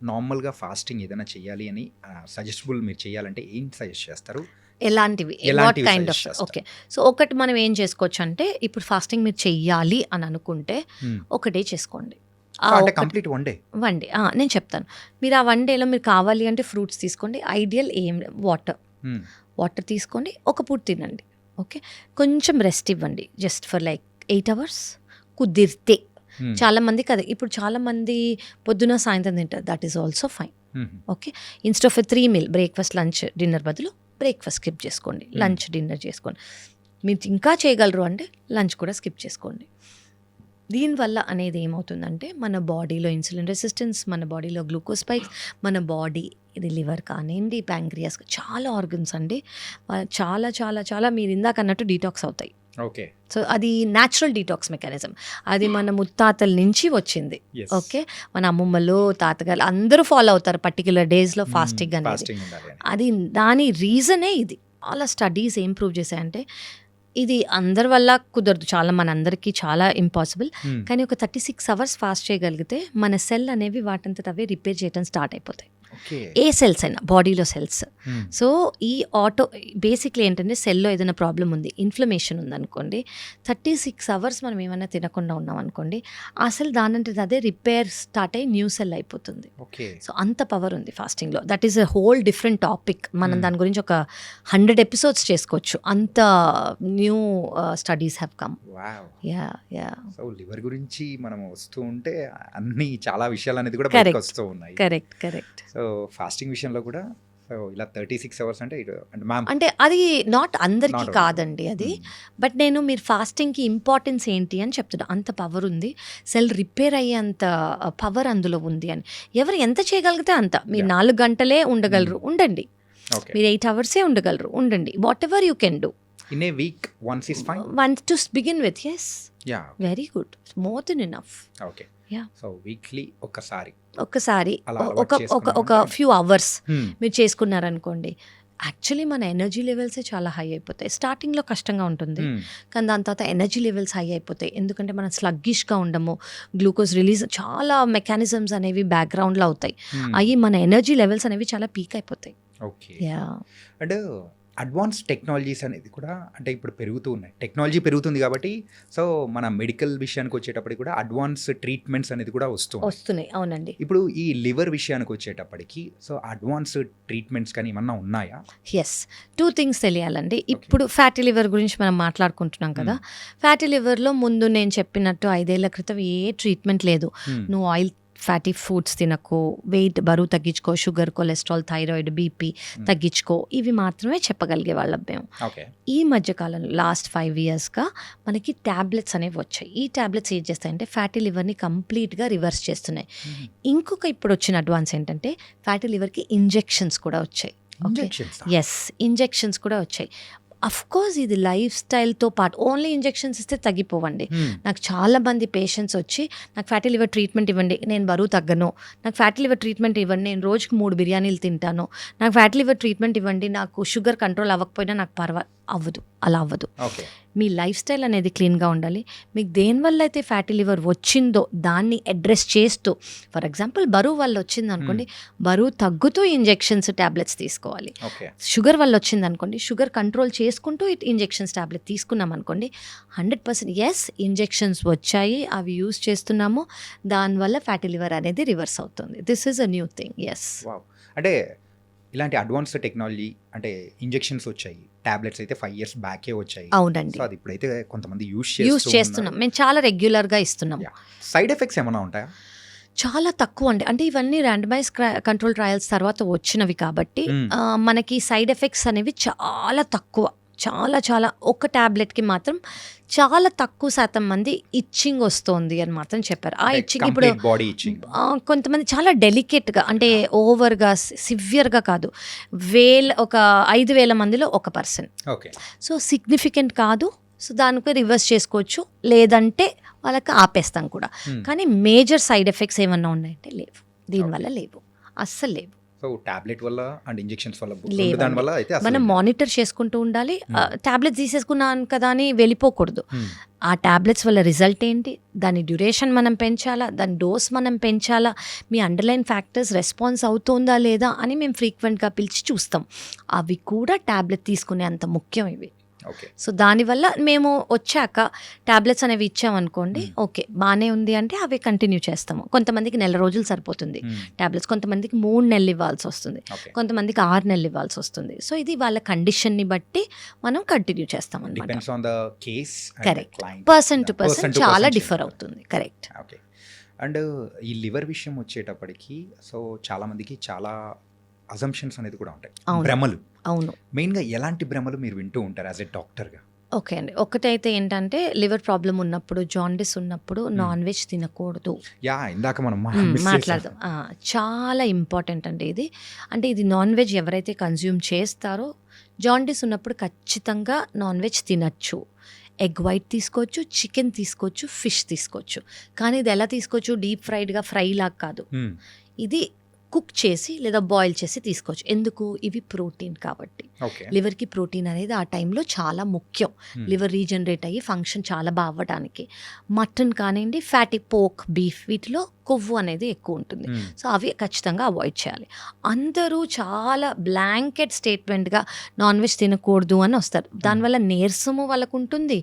నార్మల్గా ఫాస్టింగ్ ఏదైనా చేయాలి అని సజెస్టబుల్ మీరు చేయాలంటే ఏం సజెస్ట్ చేస్తారు? ఎలాంటివి what kind of? Okay, so ఒకటి మనం ఏం చేసుకోవచ్చు అంటే ఇప్పుడు ఫాస్టింగ్ మీరు చెయ్యాలి అని అనుకుంటే ఒక డే చేసుకోండి. Complete 1 day. నేను చెప్తాను. మీరు ఆ 1 డేలో మీరు కావాలి అంటే ఫ్రూట్స్ తీసుకోండి. ఐడియల్ ఏం వాటర్ తీసుకోండి, ఒక పూట తినండి. ఓకే, కొంచెం రెస్ట్ ఇవ్వండి జస్ట్ ఫర్ లైక్ 8 hours కుదిరితే. చాలా మంది కదా, ఇప్పుడు చాలా మంది పొద్దున సాయంత్రం తింటారు, that is also fine. Okay, instead of 3 meal breakfast lunch dinner బదులు బ్రేక్ఫాస్ట్ స్కిప్ చేసుకోండి, లంచ్ డిన్నర్ చేసుకోండి. మీరు ఇంకా చేయగలరు అంటే లంచ్ కూడా స్కిప్ చేసుకోండి. దీనివల్ల అనేది ఏమవుతుందంటే మన బాడీలో ఇన్సులిన్ రెసిస్టెన్స్, మన బాడీలో గ్లూకోజ్ స్పైక్స్, మన బాడీ ఇది లివర్ కానివ్వండి, ప్యాంక్రియాస్, చాలా ఆర్గన్స్ అండి చాలా చాలా చాలా మీరు ఇందాక అన్నట్టు డీటాక్స్ అవుతాయి. ఓకే, సో అది న్యాచురల్ డీటాక్స్ మెకానిజం. అది మన ముత్తాతల నుంచి వచ్చింది. ఓకే, మన అమ్మమ్మలు తాతగారు అందరూ ఫాలో అవుతారు పర్టిక్యులర్ డేస్లో ఫాస్టింగ్ అనేది. అది దాని రీజనే ఇది. చాలా స్టడీస్ ఏం ప్రూవ్ చేశాయంటే ఇది అందరి వల్ల కుదరదు, చాలా మనందరికీ చాలా ఇంపాసిబుల్. కానీ ఒక 36 hours ఫాస్ట్ చేయగలిగితే మన సెల్ అనేవి వాటంతట అవే రిపేర్ చేయడం స్టార్ట్ అయిపోతాయి. ఏ సెల్స్ అయినా బాడీలో సెల్స్. సో ఈ బేసిక్లీ ఏంటంటే సెల్లో ఏదైనా ప్రాబ్లం ఉంది, ఇన్ఫ్లమేషన్ ఉందనుకోండి, 36 hours మనం ఏమైనా తినకుండా ఉన్నాం అనుకోండి, ఆ సెల్ దానంటే అదే రిపేర్ స్టార్ట్ అయ్యి న్యూ సెల్ అయిపోతుంది. సో అంత పవర్ ఉంది ఫాస్టింగ్లో. That is a whole different topic. మనం దాని గురించి ఒక 100 episodes చేసుకోవచ్చు. అంత new studies have come. So liver గురించి మనం వస్తూ ఉంటే అన్ని చాలా విషయాలు అనేది కూడా బయటకు వస్తూ ఉన్నాయి. కరెక్ట్. సో ఫాస్టింగ్ విషయంలో కూడా సో ఇలా 36 hours అంటే అది నాట్ అందరికీ కాదండి అది. బట్ నేను మీరు ఫాస్టింగ్కి ఇంపార్టెన్స్ ఏంటి అని చెప్తున్నా. అంత పవర్ ఉంది, సెల్ రిపేర్ అయ్యేంత పవర్ అందులో ఉంది అని. ఎవరు ఎంత చేయగలిగితే అంత. మీరు 4 గంటలే ఉండగలరు, ఉండండి. మీరు 8 hours ఉండగలరు, ఉండండి. What ever you can do. In a week, once is fine? Once to begin with, yes. Yeah. Okay. Very good. More than enough. Okay. Yeah. So weekly ఒక్కసారి ఒక ఫ్యూ అవర్స్ మీరు చేసుకున్నారనుకోండి, యాక్చువల్లీ మన energy లెవెల్సే చాలా high అయిపోతాయి. స్టార్టింగ్లో కష్టంగా ఉంటుంది, కానీ దాని తర్వాత ఎనర్జీ లెవెల్స్ హై అయిపోతాయి. ఎందుకంటే మనం స్లగ్గిష్గా ఉండము, గ్లూకోజ్ రిలీజ్ చాలా మెకానిజమ్స్ అనేవి బ్యాక్గ్రౌండ్లో అవుతాయి. అవి మన ఎనర్జీ లెవెల్స్ అనేవి చాలా పీక్ అయిపోతాయి. ఓకే, అండ్ అడ్వాన్స్ టెక్నాలజీస్ అనేది కూడా అంటే ఇప్పుడు పెరుగుతూ ఉన్నాయి. టెక్నాలజీ పెరుగుతుంది కాబట్టి సో మన మెడికల్ విషయానికి వచ్చేటప్పటికి కూడా అడ్వాన్స్ ట్రీట్మెంట్స్ అనేది కూడా వస్తున్నాయి. అవునండి. ఇప్పుడు ఈ లివర్ విషయానికి వచ్చేటప్పటికి సో అడ్వాన్స్ ట్రీట్మెంట్స్ కానీ ఏమన్నా ఉన్నాయా? ఎస్, 2 things తెలియాలండి. ఇప్పుడు ఫ్యాటీ లివర్ గురించి మనం మాట్లాడుకుంటున్నాం కదా. ఫ్యాటీ లివర్లో ముందు నేను చెప్పినట్టు 5 ఏళ్ల క్రితం ఏ ట్రీట్మెంట్ లేదు. నువ్వు ఆయిల్ ఫ్యాటీ ఫుడ్స్ తినకు, వెయిట్ బరువు తగ్గించుకో, షుగర్, కొలెస్ట్రాల్, థైరాయిడ్, బీపీ తగ్గించుకో, ఇవి మాత్రమే చెప్పగలిగే వాళ్ళం మేము. ఈ మధ్యకాలంలో లాస్ట్ 5 yearsగా మనకి ట్యాబ్లెట్స్ అనేవి వచ్చాయి. ఈ ట్యాబ్లెట్స్ ఏం చేస్తాయంటే ఫ్యాటీ లివర్ని కంప్లీట్గా రివర్స్ చేస్తున్నాయి. ఇంకొక ఇప్పుడు వచ్చిన అడ్వాన్స్ ఏంటంటే ఫ్యాటీ లివర్కి ఇంజెక్షన్స్ కూడా వచ్చాయి. ఎస్, ఇంజెక్షన్స్ కూడా వచ్చాయి. అఫ్ కోర్స్ ఇది లైఫ్ స్టైల్తో పాటు. ఓన్లీ ఇంజెక్షన్స్ ఇస్తే తగ్గిపోవండి. నాకు చాలా మంది పేషెంట్స్ వచ్చి నాకు ఫ్యాటీ లివర్ ట్రీట్మెంట్ ఇవ్వండి, నేను బరువు తగ్గను. నాకు ఫ్యాటీ లివర్ ట్రీట్మెంట్ ఇవ్వండి, నేను రోజుకి 3 బిర్యానీలు తింటాను. నాకు ఫ్యాటీ లివర్ ట్రీట్మెంట్ ఇవ్వండి, నాకు షుగర్ కంట్రోల్ అవ్వకపోయినా నాకు అవ్వదు, అలా అవ్వదు. ఓకే. మీ లైఫ్ స్టైల్ అనేది క్లీన్గా ఉండాలి. మీకు దేనివల్ల అయితే ఫ్యాటీ లివర్ వచ్చిందో దాన్ని అడ్రస్ చేస్తూ, ఫర్ ఎగ్జాంపుల్ బరువు వల్ల వచ్చింది అనుకోండి, బరువు తగ్గుతూ ఇంజెక్షన్స్ ట్యాబ్లెట్స్ తీసుకోవాలి. ఓకే. షుగర్ వల్ల వచ్చింది అనుకోండి, షుగర్ కంట్రోల్ చేసుకుంటూ ఇంజెక్షన్స్ ట్యాబ్లెట్ తీసుకున్నాం అనుకోండి, 100% ఎస్ ఇంజెక్షన్స్ వచ్చాయి, అవి యూస్ చేస్తున్నాము, దానివల్ల ఫ్యాటీ లివర్ అనేది రివర్స్ అవుతుంది. This is a new thing. Yes. Wow. అంటే ఇలాంటి అడ్వాన్స్డ్ టెక్నాలజీ అంటే ఇంజెక్షన్స్ వచ్చాయి, టాబ్లెట్స్ అయితే 5 years బ్యాకే వచ్చాయి. అవునండి, సో అది ఇప్పుడైతే కొంతమంది యూస్ యూస్ చేస్తున్నాం. మేము చాలా రెగ్యులర్గా ఇస్తున్నాం. సైడ్ ఎఫెక్ట్స్ ఏమైనా ఉంటాయా? చాలా తక్కువ అండి. అంటే ఇవన్నీ ర్యాండమైజ్ కంట్రోల్ ట్రయల్స్ తర్వాత వచ్చినవి కాబట్టి మనకి సైడ్ ఎఫెక్ట్స్ అనేవి చాలా తక్కువ. చాలా చాలా ఒక ట్యాబ్లెట్కి మాత్రం చాలా తక్కువ శాతం మంది ఇచ్చింగ్ వస్తుంది అని మాత్రం చెప్పారు. ఆ ఇచ్చింగ్ ఇప్పుడు బాడీ ఇచ్చింగ్ కొంతమంది చాలా డెలికేట్గా, అంటే ఓవర్గా సివియర్గా కాదు, ఒక 5,000 మందిలో 1%. ఓకే. సో సిగ్నిఫికెంట్ కాదు. సో దానికి రివర్స్ చేసుకోవచ్చు, లేదంటే వాళ్ళకి ఆపేస్తాం కూడా. కానీ మేజర్ సైడ్ ఎఫెక్ట్స్ ఏమన్నా ఉన్నాయంటే లేవు, దీనివల్ల లేవు, అస్సలు లేవు. సో టాబ్లెట్ వల్ల అండ్ ఇంజెక్షన్స్ వల్ల లేవండి. దాని వల్ల అయితే మనం మానిటర్ చేసుకుంటూ ఉండాలి. టాబ్లెట్స్ తీసేసుకున్నాను కదా అని వెళ్ళిపోకూడదు. ఆ టాబ్లెట్స్ వల్ల రిజల్ట్ ఏంటి, దాని డ్యూరేషన్ మనం పెంచాలా, దాని డోస్ మనం పెంచాలా, మీ అండర్లైన్ ఫ్యాక్టర్స్ రెస్పాన్స్ అవుతుందా లేదా అని మేము ఫ్రీక్వెంట్గా పిలిచి చూస్తాం. అవి కూడా టాబ్లెట్ తీసుకునే అంత ముఖ్యం ఇవి. ఓకే. సో దానివల్ల మేము వచ్చాక ట్యాబ్లెట్స్ అనేవి ఇచ్చామనుకోండి, ఓకే బాగానే ఉంది అంటే అవి కంటిన్యూ చేస్తాము. కొంతమందికి 1 రోజులు సరిపోతుంది ట్యాబ్లెట్స్, కొంతమందికి 3 నెలలు ఇవ్వాల్సి వస్తుంది, కొంతమందికి 6 నెలలు ఇవ్వాల్సి వస్తుంది. సో ఇది వాళ్ళ కండిషన్ని బట్టి మనం కంటిన్యూ చేస్తాం అనమాట. కరెక్ట్. పర్సన్ టు పర్సన్ చాలా డిఫర్ అవుతుంది. కరెక్ట్. ఓకే. అండ్ ఈ లివర్ విషయం వచ్చేటప్పటికి సో చాలా మందికి చాలా అజంప్షన్స్ అనేది కూడా ఉంటాయి, భ్రమలు. అవును. మెయిన్గా ఎలాంటి భ్రమలు మీరు వింటూ ఉంటారు యాజ్ ఎ డాక్టర్గా? ఓకే అండి. ఒకటైతే ఏంటంటే లివర్ ప్రాబ్లం ఉన్నప్పుడు, జాండిస్ ఉన్నప్పుడు నాన్ వెజ్ తినకూడదు. ఇందాక మనం మాట్లాడదాం. చాలా ఇంపార్టెంట్ అండి ఇది. అంటే ఇది నాన్ వెజ్ ఎవరైతే కన్జ్యూమ్ చేస్తారో జాండిస్ ఉన్నప్పుడు ఖచ్చితంగా నాన్ వెజ్ తినచ్చు. ఎగ్ వైట్ తీసుకోవచ్చు, చికెన్ తీసుకోవచ్చు, ఫిష్ తీసుకోవచ్చు. కానీ ఇది ఎలా తీసుకోవచ్చు, డీప్ ఫ్రైడ్గా ఫ్రై లాగా కాదు, ఇది కుక్ చేసి లేదా బాయిల్ చేసి తీసుకోవచ్చు. ఎందుకు, ఇవి ప్రోటీన్ కాబట్టి. లివర్కి ప్రోటీన్ అనేది ఆ టైంలో చాలా ముఖ్యం, లివర్ రీజనరేట్ అయ్యి ఫంక్షన్ చాలా బాగా అవ్వడానికి. మటన్ కానివ్వండి, ఫ్యాటీ పోక్, బీఫ్, వీటిలో కొవ్వు అనేది ఎక్కువ ఉంటుంది. సో అవి ఖచ్చితంగా అవాయిడ్ చేయాలి. అందరూ చాలా బ్లాంకెట్ స్టేట్మెంట్గా నాన్ వెజ్ తినకూడదు అని వస్తారు. దానివల్ల నీరసము వాళ్ళకు ఉంటుంది,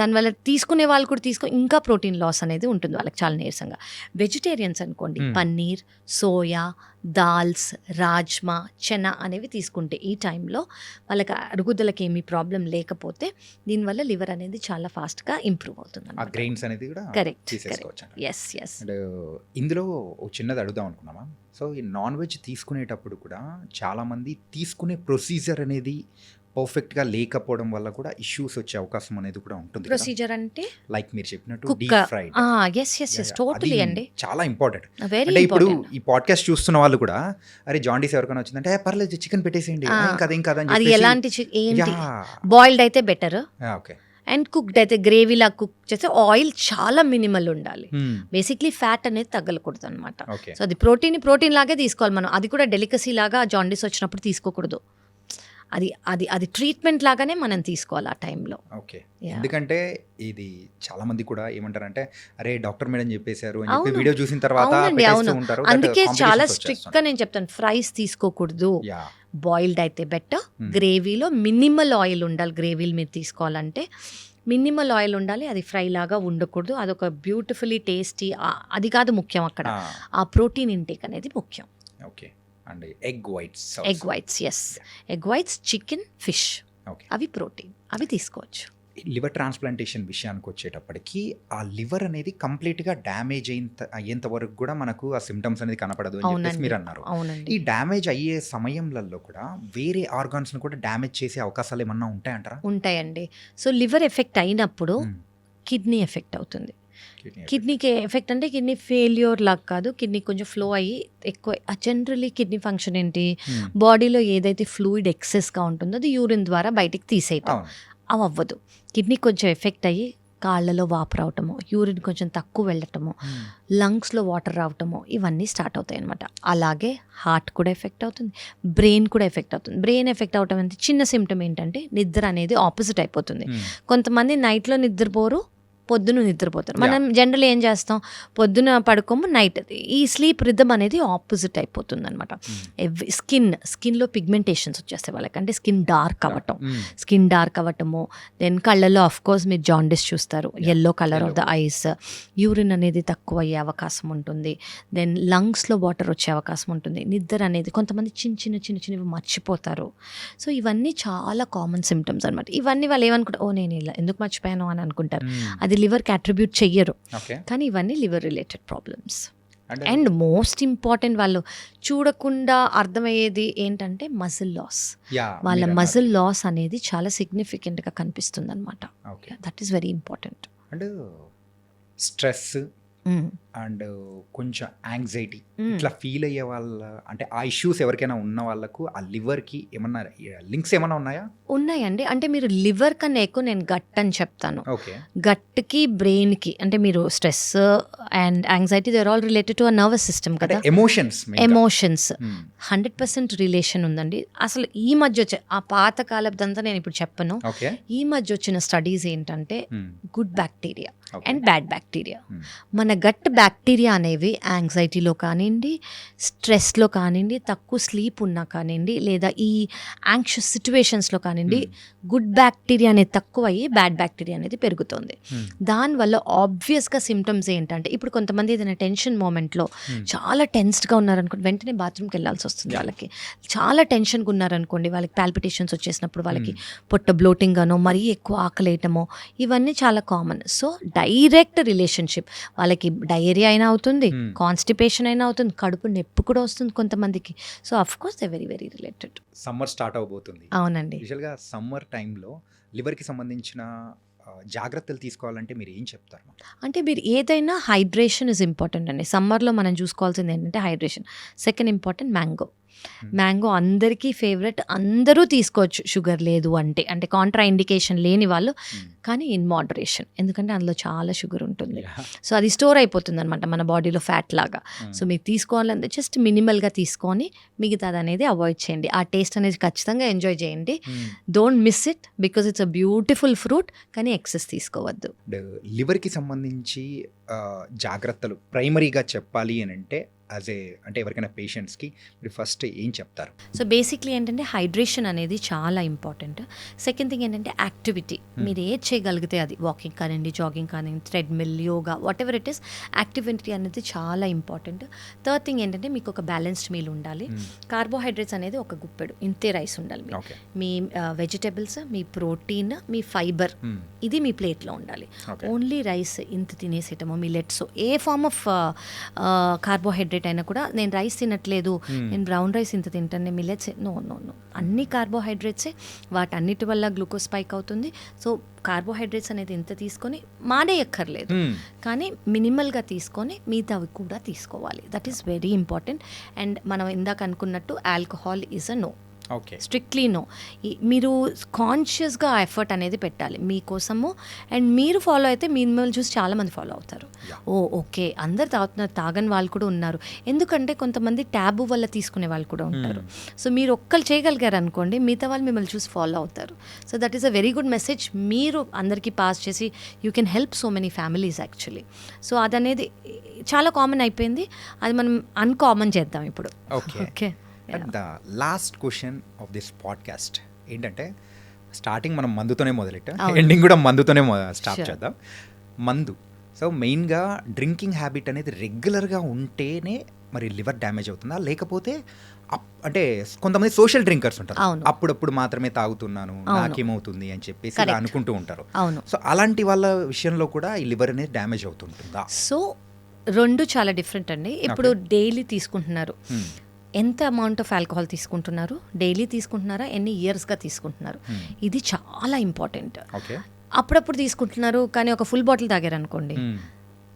దానివల్ల తీసుకునే వాళ్ళు కూడా ఇంకా ప్రోటీన్ లాస్ అనేది ఉంటుంది వాళ్ళకి చాలా నీరసంగా. వెజిటేరియన్స్ అనుకోండి, పన్నీర్, సోయా, దాల్స్, రాజ్మా, చెనా అనేవి తీసుకుంటే ఈ టైంలో వాళ్ళకి అరుగుదలకి ఏమీ ప్రాబ్లం లేకపోతే దీనివల్ల లివర్ అనేది చాలా ఫాస్ట్గా ఇంప్రూవ్ అవుతుంది. కరెక్ట్. Yes yes. ఇందులో చిన్నది అడుగుదాం అనుకున్నామా. సో ఈ నాన్ వెజ్ తీసుకునేటప్పుడు కూడా చాలామంది తీసుకునే ప్రొసీజర్ అనేది పర్ఫెక్ట్గా లేకపోవడం వల్ల కూడా ఇష్యూస్ వచ్చే అవకాశం అనేది కూడా ఉంటుంది. ప్రొసీజర్ అంటే లైక్ మీరు చెప్పినట్టు డీప్ ఫ్రైడ్. ఎస్ టోటలీ అండి, చాలా ఇంపార్టెంట్. వెరీ అంటే ఇప్పుడు ఇంపార్టెంట్. ఈ పాడ్కాస్ట్ చూస్తున్న వాళ్ళు కూడా అరే జాండీస్ ఎవరికైనా వచ్చిందంటే పర్లేదు చికెన్ పెట్టేసేయండి, ఏం కదా అది ఎలాంటి ఏంటి, బాయిల్డ్ అయితే బెటర్. ఓకే. అండ్ కుక్డ్ అయితే గ్రేవీలా కుక్ చేస్తే ఆయిల్ చాలా మినిమల్ ఉండాలి. బేసిక్లీ ఫ్యాట్ అనేది తగ్గలకూడదు అనమాట. సో అది ప్రోటీన్ లాగే తీసుకోవాలి మనం. అది కూడా డెలికసీ లాగా జాండీస్ వచ్చినప్పుడు తీసుకోకూడదు. అది అది అది ట్రీట్మెంట్ లాగానే మనం తీసుకోవాలి ఆ టైంలో. ఓకే. ఎందుకంటే ఇది చాలా మంది కూడా ఏమంటారంటే అరే డాక్టర్ మేడం చెప్పేశారు అని చెప్పి వీడియో చూసిన తర్వాత పెట్టేస్తూ ఉంటారు. అందుకే చాలా స్ట్రిక్ట్ గా నేను చెప్తాను, ఫ్రైస్ తీసుకోకూడదు, బాయిల్డ్ అయితే బెటర్. గ్రేవీలో మినిమల్ ఆయిల్ ఉండాలి. గ్రేవీలు మీరు తీసుకోవాలంటే మినిమల్ ఆయిల్ ఉండాలి, అది ఫ్రై లాగా ఉండకూడదు. అదొక బ్యూటిఫుల్లీ టేస్టీ, అది కాదు ముఖ్యం అక్కడ, ఆ ప్రోటీన్ ఇంటేక్ అనేది ముఖ్యం. Okay. And egg whites yes, egg whites, chicken, fish, అవి ప్రోటీన్, అవి తీసుకోవచ్చు. లివర్ ట్రాన్స్ప్లాంటేషన్ విషయానికి వచ్చేటప్పటికి ఆ లివర్ అనేది కంప్లీట్గా డ్యామేజ్ అయ్యేంత వరకు కూడా మనకు ఆ సిమ్టమ్స్ అనేది కనపడదు అని చెప్పేసి మీరు అన్నారు. ఈ డ్యామేజ్ అయ్యే సమయంలో కూడా వేరే ఆర్గాన్స్ను కూడా డ్యామేజ్ చేసే అవకాశాలు ఏమన్నా ఉంటాయంటారా? ఉంటాయండి. సో లివర్ ఎఫెక్ట్ అయినప్పుడు కిడ్నీ ఎఫెక్ట్ అవుతుంది. కిడ్నీకి ఎఫెక్ట్ అంటే కిడ్నీ ఫెయిల్యూర్ లాగా కాదు, కిడ్నీ కొంచెం ఫ్లో అయ్యి ఎక్కువ. జనరలీ కిడ్నీ ఫంక్షన్ ఏంటి, బాడీలో ఏదైతే ఫ్లూయిడ్ ఎక్సెస్గా ఉంటుందో అది యూరిన్ ద్వారా బయటికి తీసేయటం, అవి అవ్వదు. కిడ్నీ కొంచెం ఎఫెక్ట్ అయ్యి కాళ్ళలో వాపు రావటము, యూరిన్ కొంచెం తక్కువ వెళ్ళటము, లంగ్స్లో వాటర్ రావటము, ఇవన్నీ స్టార్ట్ అవుతాయి అనమాట. అలాగే హార్ట్ కూడా ఎఫెక్ట్ అవుతుంది, బ్రెయిన్ కూడా ఎఫెక్ట్ అవుతుంది. బ్రెయిన్ ఎఫెక్ట్ అవటం అంటే చిన్న సిమ్టమ్ ఏంటంటే నిద్ర అనేది ఆపోజిట్ అయిపోతుంది. కొంతమంది నైట్లో నిద్రపోరు, పొద్దున నిద్రపోతారు. మనం జనరల్ ఏం చేస్తాం, పొద్దున పడుకోము, నైట్ ఈ స్లీప్ రిథమ్ అనేది ఆపోజిట్ అయిపోతుంది అనమాట. స్కిన్లో పిగ్మెంటేషన్స్ వచ్చేస్తాయి వాళ్ళకి, అంటే స్కిన్ డార్క్ అవ్వటము. దెన్ కళ్ళల్లో ఆఫ్ కోర్స్ మీరు జాండిస్ చూస్తారు, yellow colour of the ice, urine అనేది తక్కువ అయ్యే అవకాశం ఉంటుంది. దెన్ లంగ్స్లో వాటర్ వచ్చే అవకాశం ఉంటుంది. నిద్ర అనేది కొంతమంది చిన్నవి మర్చిపోతారు. సో ఇవన్నీ చాలా కామన్ సిమ్టమ్స్ అనమాట. ఇవన్నీ వాళ్ళు ఏమనుకుంటారు, ఓ నేను ఇలా ఎందుకు మర్చిపోయాను అని అనుకుంటారు. అది లివర్కి అట్రిబ్యూట్ చెయ్యరు, కానీ ఇవన్నీ liver related problems. And most important వాళ్ళు చూడకుండా అర్థమయ్యేది ఏంటంటే మజిల్ లాస్. వాళ్ళ మజిల్ లాస్ అనేది చాలా సిగ్నిఫికెంట్గా కనిపిస్తుంది అనమాట. That is very important. And stress and కొంచెం యాంగ్జైటీ ఇట్లా ఫీల్ అయ్యే వాళ్ళ, అంటే ఆ ఇష్యూస్ ఎవరికైనా ఉన్న వాళ్ళకు ఆ లివర్కి ఏమన్నా లింక్స్ ఏమైనా ఉన్నాయా? ఉన్నాయండి. అంటే మీరు లివర్ కన్నా ఎక్కువ నేను గట్ అని చెప్తాను. ఓకే, గట్కి బ్రెయిన్కి, అంటే మీరు stress and anxiety they are all related to a nervous system కదా. ఎమోషన్స్ 100% రిలేషన్ ఉందండి. అసలు ఈ మధ్య వచ్చే ఆ పాత కాలదంతా నేను ఇప్పుడు చెప్పను. ఈ మధ్య వచ్చిన స్టడీస్ ఏంటంటే good bacteria and bad bacteria. మన గట్ బ్యాక్టీరియా అనేవి యాంగ్జైటీలో కానివ్వండి, స్ట్రెస్లో కానివ్వండి, తక్కువ స్లీప్ ఉన్నా కానివ్వండి, లేదా ఈ యాంగ్షియస్ సిచ్యువేషన్స్లో కానివ్వండి, గుడ్ బ్యాక్టీరియా అనేది తక్కువ అయ్యి బ్యాడ్ బ్యాక్టీరియా అనేది పెరుగుతుంది. దానివల్ల ఆబ్వియస్గా సిమ్టమ్స్ ఏంటంటే, ఇప్పుడు కొంతమంది ఏదైనా టెన్షన్ మూమెంట్లో చాలా టెన్స్డ్గా ఉన్నారనుకోండి, వెంటనే బాత్రూమ్కి వెళ్ళాల్సి వస్తుంది. వాళ్ళకి చాలా టెన్షన్గా ఉన్నారనుకోండి, వాళ్ళకి పాల్పిటేషన్స్ వచ్చేసినప్పుడు వాళ్ళకి పొట్ట బ్లోటింగ్ అనో, మరీ ఎక్కువ ఆకలేయటమో, ఇవన్నీ చాలా కామన్. సో డైరెక్ట్ రిలేషన్షిప్, వాళ్ళకి డయేరియా అయినా అవుతుంది, కాన్స్టిపేషన్ అయినా అవుతుంది, కడుపు నొప్పి కూడా వస్తుంది కొంతమందికి. So of course they very very related. Summer start అవబోతుంది. అవునండి. యూజువల్గా సమ్మర్ టైంలో లివర్కి సంబంధించిన జాగ్రత్తలు తీసుకోవాలంటే మీరు ఏం చెప్తారు? అంటే మీరు ఏదైనా హైడ్రేషన్ ఇస్ ఇంపార్టెంట్ అండి. సమ్మర్లో మనం చూసుకోవాల్సింది ఏంటంటే హైడ్రేషన్. సెకండ్ ఇంపార్టెంట్ మ్యాంగో అందరికీ ఫేవరెట్, అందరూ తీసుకోవచ్చు షుగర్ లేదు అంటే, అంటే కాంట్రా ఇండికేషన్ లేని వాళ్ళు, కానీ ఇన్ మోడరేషన్, ఎందుకంటే అందులో చాలా షుగర్ ఉంటుంది. సో అది స్టోర్ అయిపోతుంది అనమాట మన బాడీలో ఫ్యాట్ లాగా. సో మీరు తీసుకోవాలంటే జస్ట్ మినిమల్గా తీసుకొని మిగతాది అనేది అవాయిడ్ చేయండి. ఆ టేస్ట్ అనేది ఖచ్చితంగా ఎంజాయ్ చేయండి. Don't miss it because it's a beautiful fruit, కానీ ఎక్సెస్ తీసుకోవద్దు. లివర్కి సంబంధించి జాగ్రత్తలు ప్రైమరీగా చెప్పాలి అని అంటే అంటే ఎవరికైనా పేషెంట్స్కి మీరు ఫస్ట్ ఏం చెప్తారు? సో బేసిక్లీ ఏంటంటే హైడ్రేషన్ అనేది చాలా ఇంపార్టెంట్. సెకండ్ థింగ్ ఏంటంటే యాక్టివిటీ, మీరు ఏది చేయగలిగితే అది, వాకింగ్ కానివ్వండి, జాగింగ్ కానివ్వండి, treadmill, yoga, what ever it is, activity అనేది చాలా ఇంపార్టెంట్. థర్డ్ థింగ్ ఏంటంటే మీకు ఒక బ్యాలెన్స్డ్ మీల్ ఉండాలి. కార్బోహైడ్రేట్స్ అనేది ఒక గుప్పెడు ఇంతే రైస్ ఉండాలి. మీ వెజిటబుల్స్, మీ ప్రోటీన్, మీ ఫైబర్, ఇది మీ ప్లేట్లో ఉండాలి. ఓన్లీ రైస్ ఇంత తినేసేయటము, మిల్లెట్స్, ఏ ఫార్మ్ ఆఫ్ కార్బోహైడ్రేట్ అయినా కూడా, నేను రైస్ తినట్లేదు, నేను బ్రౌన్ రైస్ ఇంత తింటాను, మిల్లెట్స్, నో, అన్ని కార్బోహైడ్రేట్సే. వాటన్నిటి వల్ల గ్లూకోజ్ స్పైక్ అవుతుంది. సో కార్బోహైడ్రేట్స్ అనేది ఇంత తీసుకొని మానేయక్కర్లేదు, కానీ మినిమల్గా తీసుకొని మిగతావి కూడా తీసుకోవాలి. That is very important. And మనం ఇందాక అనుకున్నట్టు alcohol is a no, strictly no. మీరు కాన్షియస్గా ఆ ఎఫర్ట్ అనేది పెట్టాలి మీకోసము. అండ్ మీరు ఫాలో అయితే మిమ్మల్ని చూసి చాలామంది ఫాలో అవుతారు. ఓకే అందరు తాగుతున్నారు, తాగని వాళ్ళు కూడా ఉన్నారు. ఎందుకంటే కొంతమంది ట్యాబు వల్ల తీసుకునే వాళ్ళు కూడా ఉంటారు. సో మీరు ఒక్కరు చేయగలిగారు అనుకోండి, మిగతా వాళ్ళు మిమ్మల్ని చూసి ఫాలో అవుతారు. So that is a very good message మీరు అందరికీ పాస్ చేసి you can help so many families actually. So అదనేది చాలా కామన్ అయిపోయింది, అది మనం అన్కామన్ చేద్దాం ఇప్పుడు. Okay. And the last question of this podcast ఏంటంటే, స్టార్టింగ్ మనం మందుతోనే మొదలెట్టాం, ఎండింగ్ కూడా మందుతోనే స్టార్ట్ చేద్దాం. మందు, సో మెయిన్గా డ్రింకింగ్ హ్యాబిట్ అనేది రెగ్యులర్గా ఉంటేనే మరి లివర్ డ్యామేజ్ అవుతుందా, లేకపోతే అంటే కొంతమంది సోషల్ డ్రింకర్స్ ఉంటారు, అప్పుడప్పుడు మాత్రమే తాగుతున్నాను నాకేమవుతుంది అని చెప్పేసి అనుకుంటూ ఉంటారు. సో అలాంటి వాళ్ళ విషయంలో కూడా ఈ లివర్ అనేది డ్యామేజ్ అవుతుంటుందా? సో రెండు చాలా డిఫరెంట్ అండి. ఇప్పుడు డైలీ తీసుకుంటున్నారు, ఎంత అమౌంట్ ఆఫ్ ఆల్కహాల్ తీసుకుంటున్నారు, డైలీ తీసుకుంటున్నారా, ఎన్ని ఇయర్స్గా తీసుకుంటున్నారు, ఇది చాలా ఇంపార్టెంట్. అప్పుడప్పుడు తీసుకుంటున్నారు కానీ ఒక ఫుల్ బాటిల్ తాగారు అనుకోండి,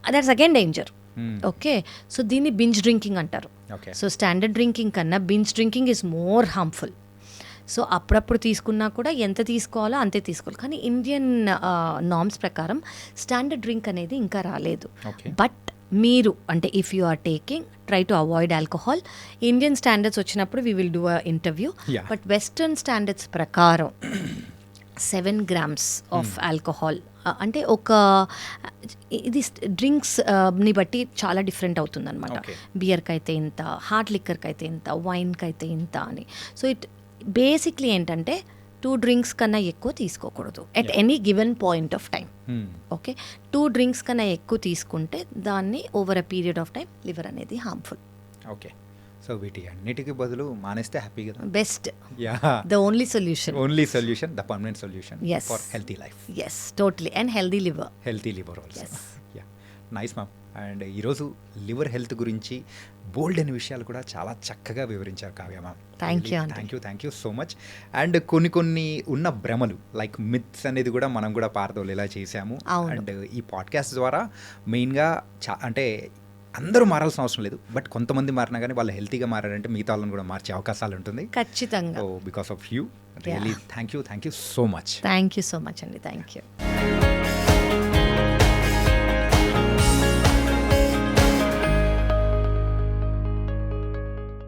that's again danger. Okay, so దీన్ని బింజ్ డ్రింకింగ్ అంటారు. సో స్టాండర్డ్ డ్రింకింగ్ కన్నా binge drinking is more harmful. So అప్పుడప్పుడు తీసుకున్నా కూడా ఎంత తీసుకోవాలో అంతే తీసుకోవాలి. కానీ ఇండియన్ నార్మ్స్ ప్రకారం స్టాండర్డ్ డ్రింక్ అనేది ఇంకా రాలేదు. ఓకే. బట్ మీరు అంటే if you are taking try to avoid alcohol. Indian standards వచ్చినప్పుడు we will do a interview. Yeah. But western standards ప్రకారం 7 grams ఆఫ్ ఆల్కహాల్ అంటే ఒక ఇది డ్రింక్స్ ని బట్టి చాలా డిఫరెంట్ అవుతుంది అనమాట. Okay. బియర్కి అయితే ఇంత, హార్డ్ లిక్కర్కి అయితే ఇంత, వైన్కి అయితే ఇంత అని. సో ఇట్ బేసిక్లీ ఏంటంటే 2 drinks కన్నా ఎక్కువ తీసుకోకూడదు at any given point of time. Okay, 2 drinks కన్నా ఎక్కువ తీసుకుంటే దాన్ని over a period of time liver అనేది హార్మ్ఫుల్. ఓకే. సో వీటి అన్నిటికీ బదులు మానేస్తే హ్యాపీ కదా. Best, ya, the only solution. Only solution, the permanent solution Yes. For healthy life, yes, totally. And healthy liver. Healthy liver also. Yes. Ya, nice ma'am. And ఈరోజు liver health గురించి బోల్డ్ అనే విషయాలు కూడా చాలా చక్కగా వివరించారు Kavya ma'am. Thank you, aunty. Thank you so much. And కొన్ని ఉన్న భ్రమలు లైక్ మిత్స్ అనేది కూడా మనం కూడా పారదోలేలా చేశాము. అవును. అండ్ ఈ పాడ్కాస్ట్ ద్వారా మెయిన్గా అంటే అందరూ మారాల్సిన అవసరం లేదు, బట్ కొంతమంది మారినా కానీ వాళ్ళు హెల్తీగా మారారంటే మిగతా వాళ్ళని కూడా మార్చే అవకాశాలు ఉంటుంది. ఖచ్చితంగా. So because of you really thank you so much. Thank you so much అండి. Thank you.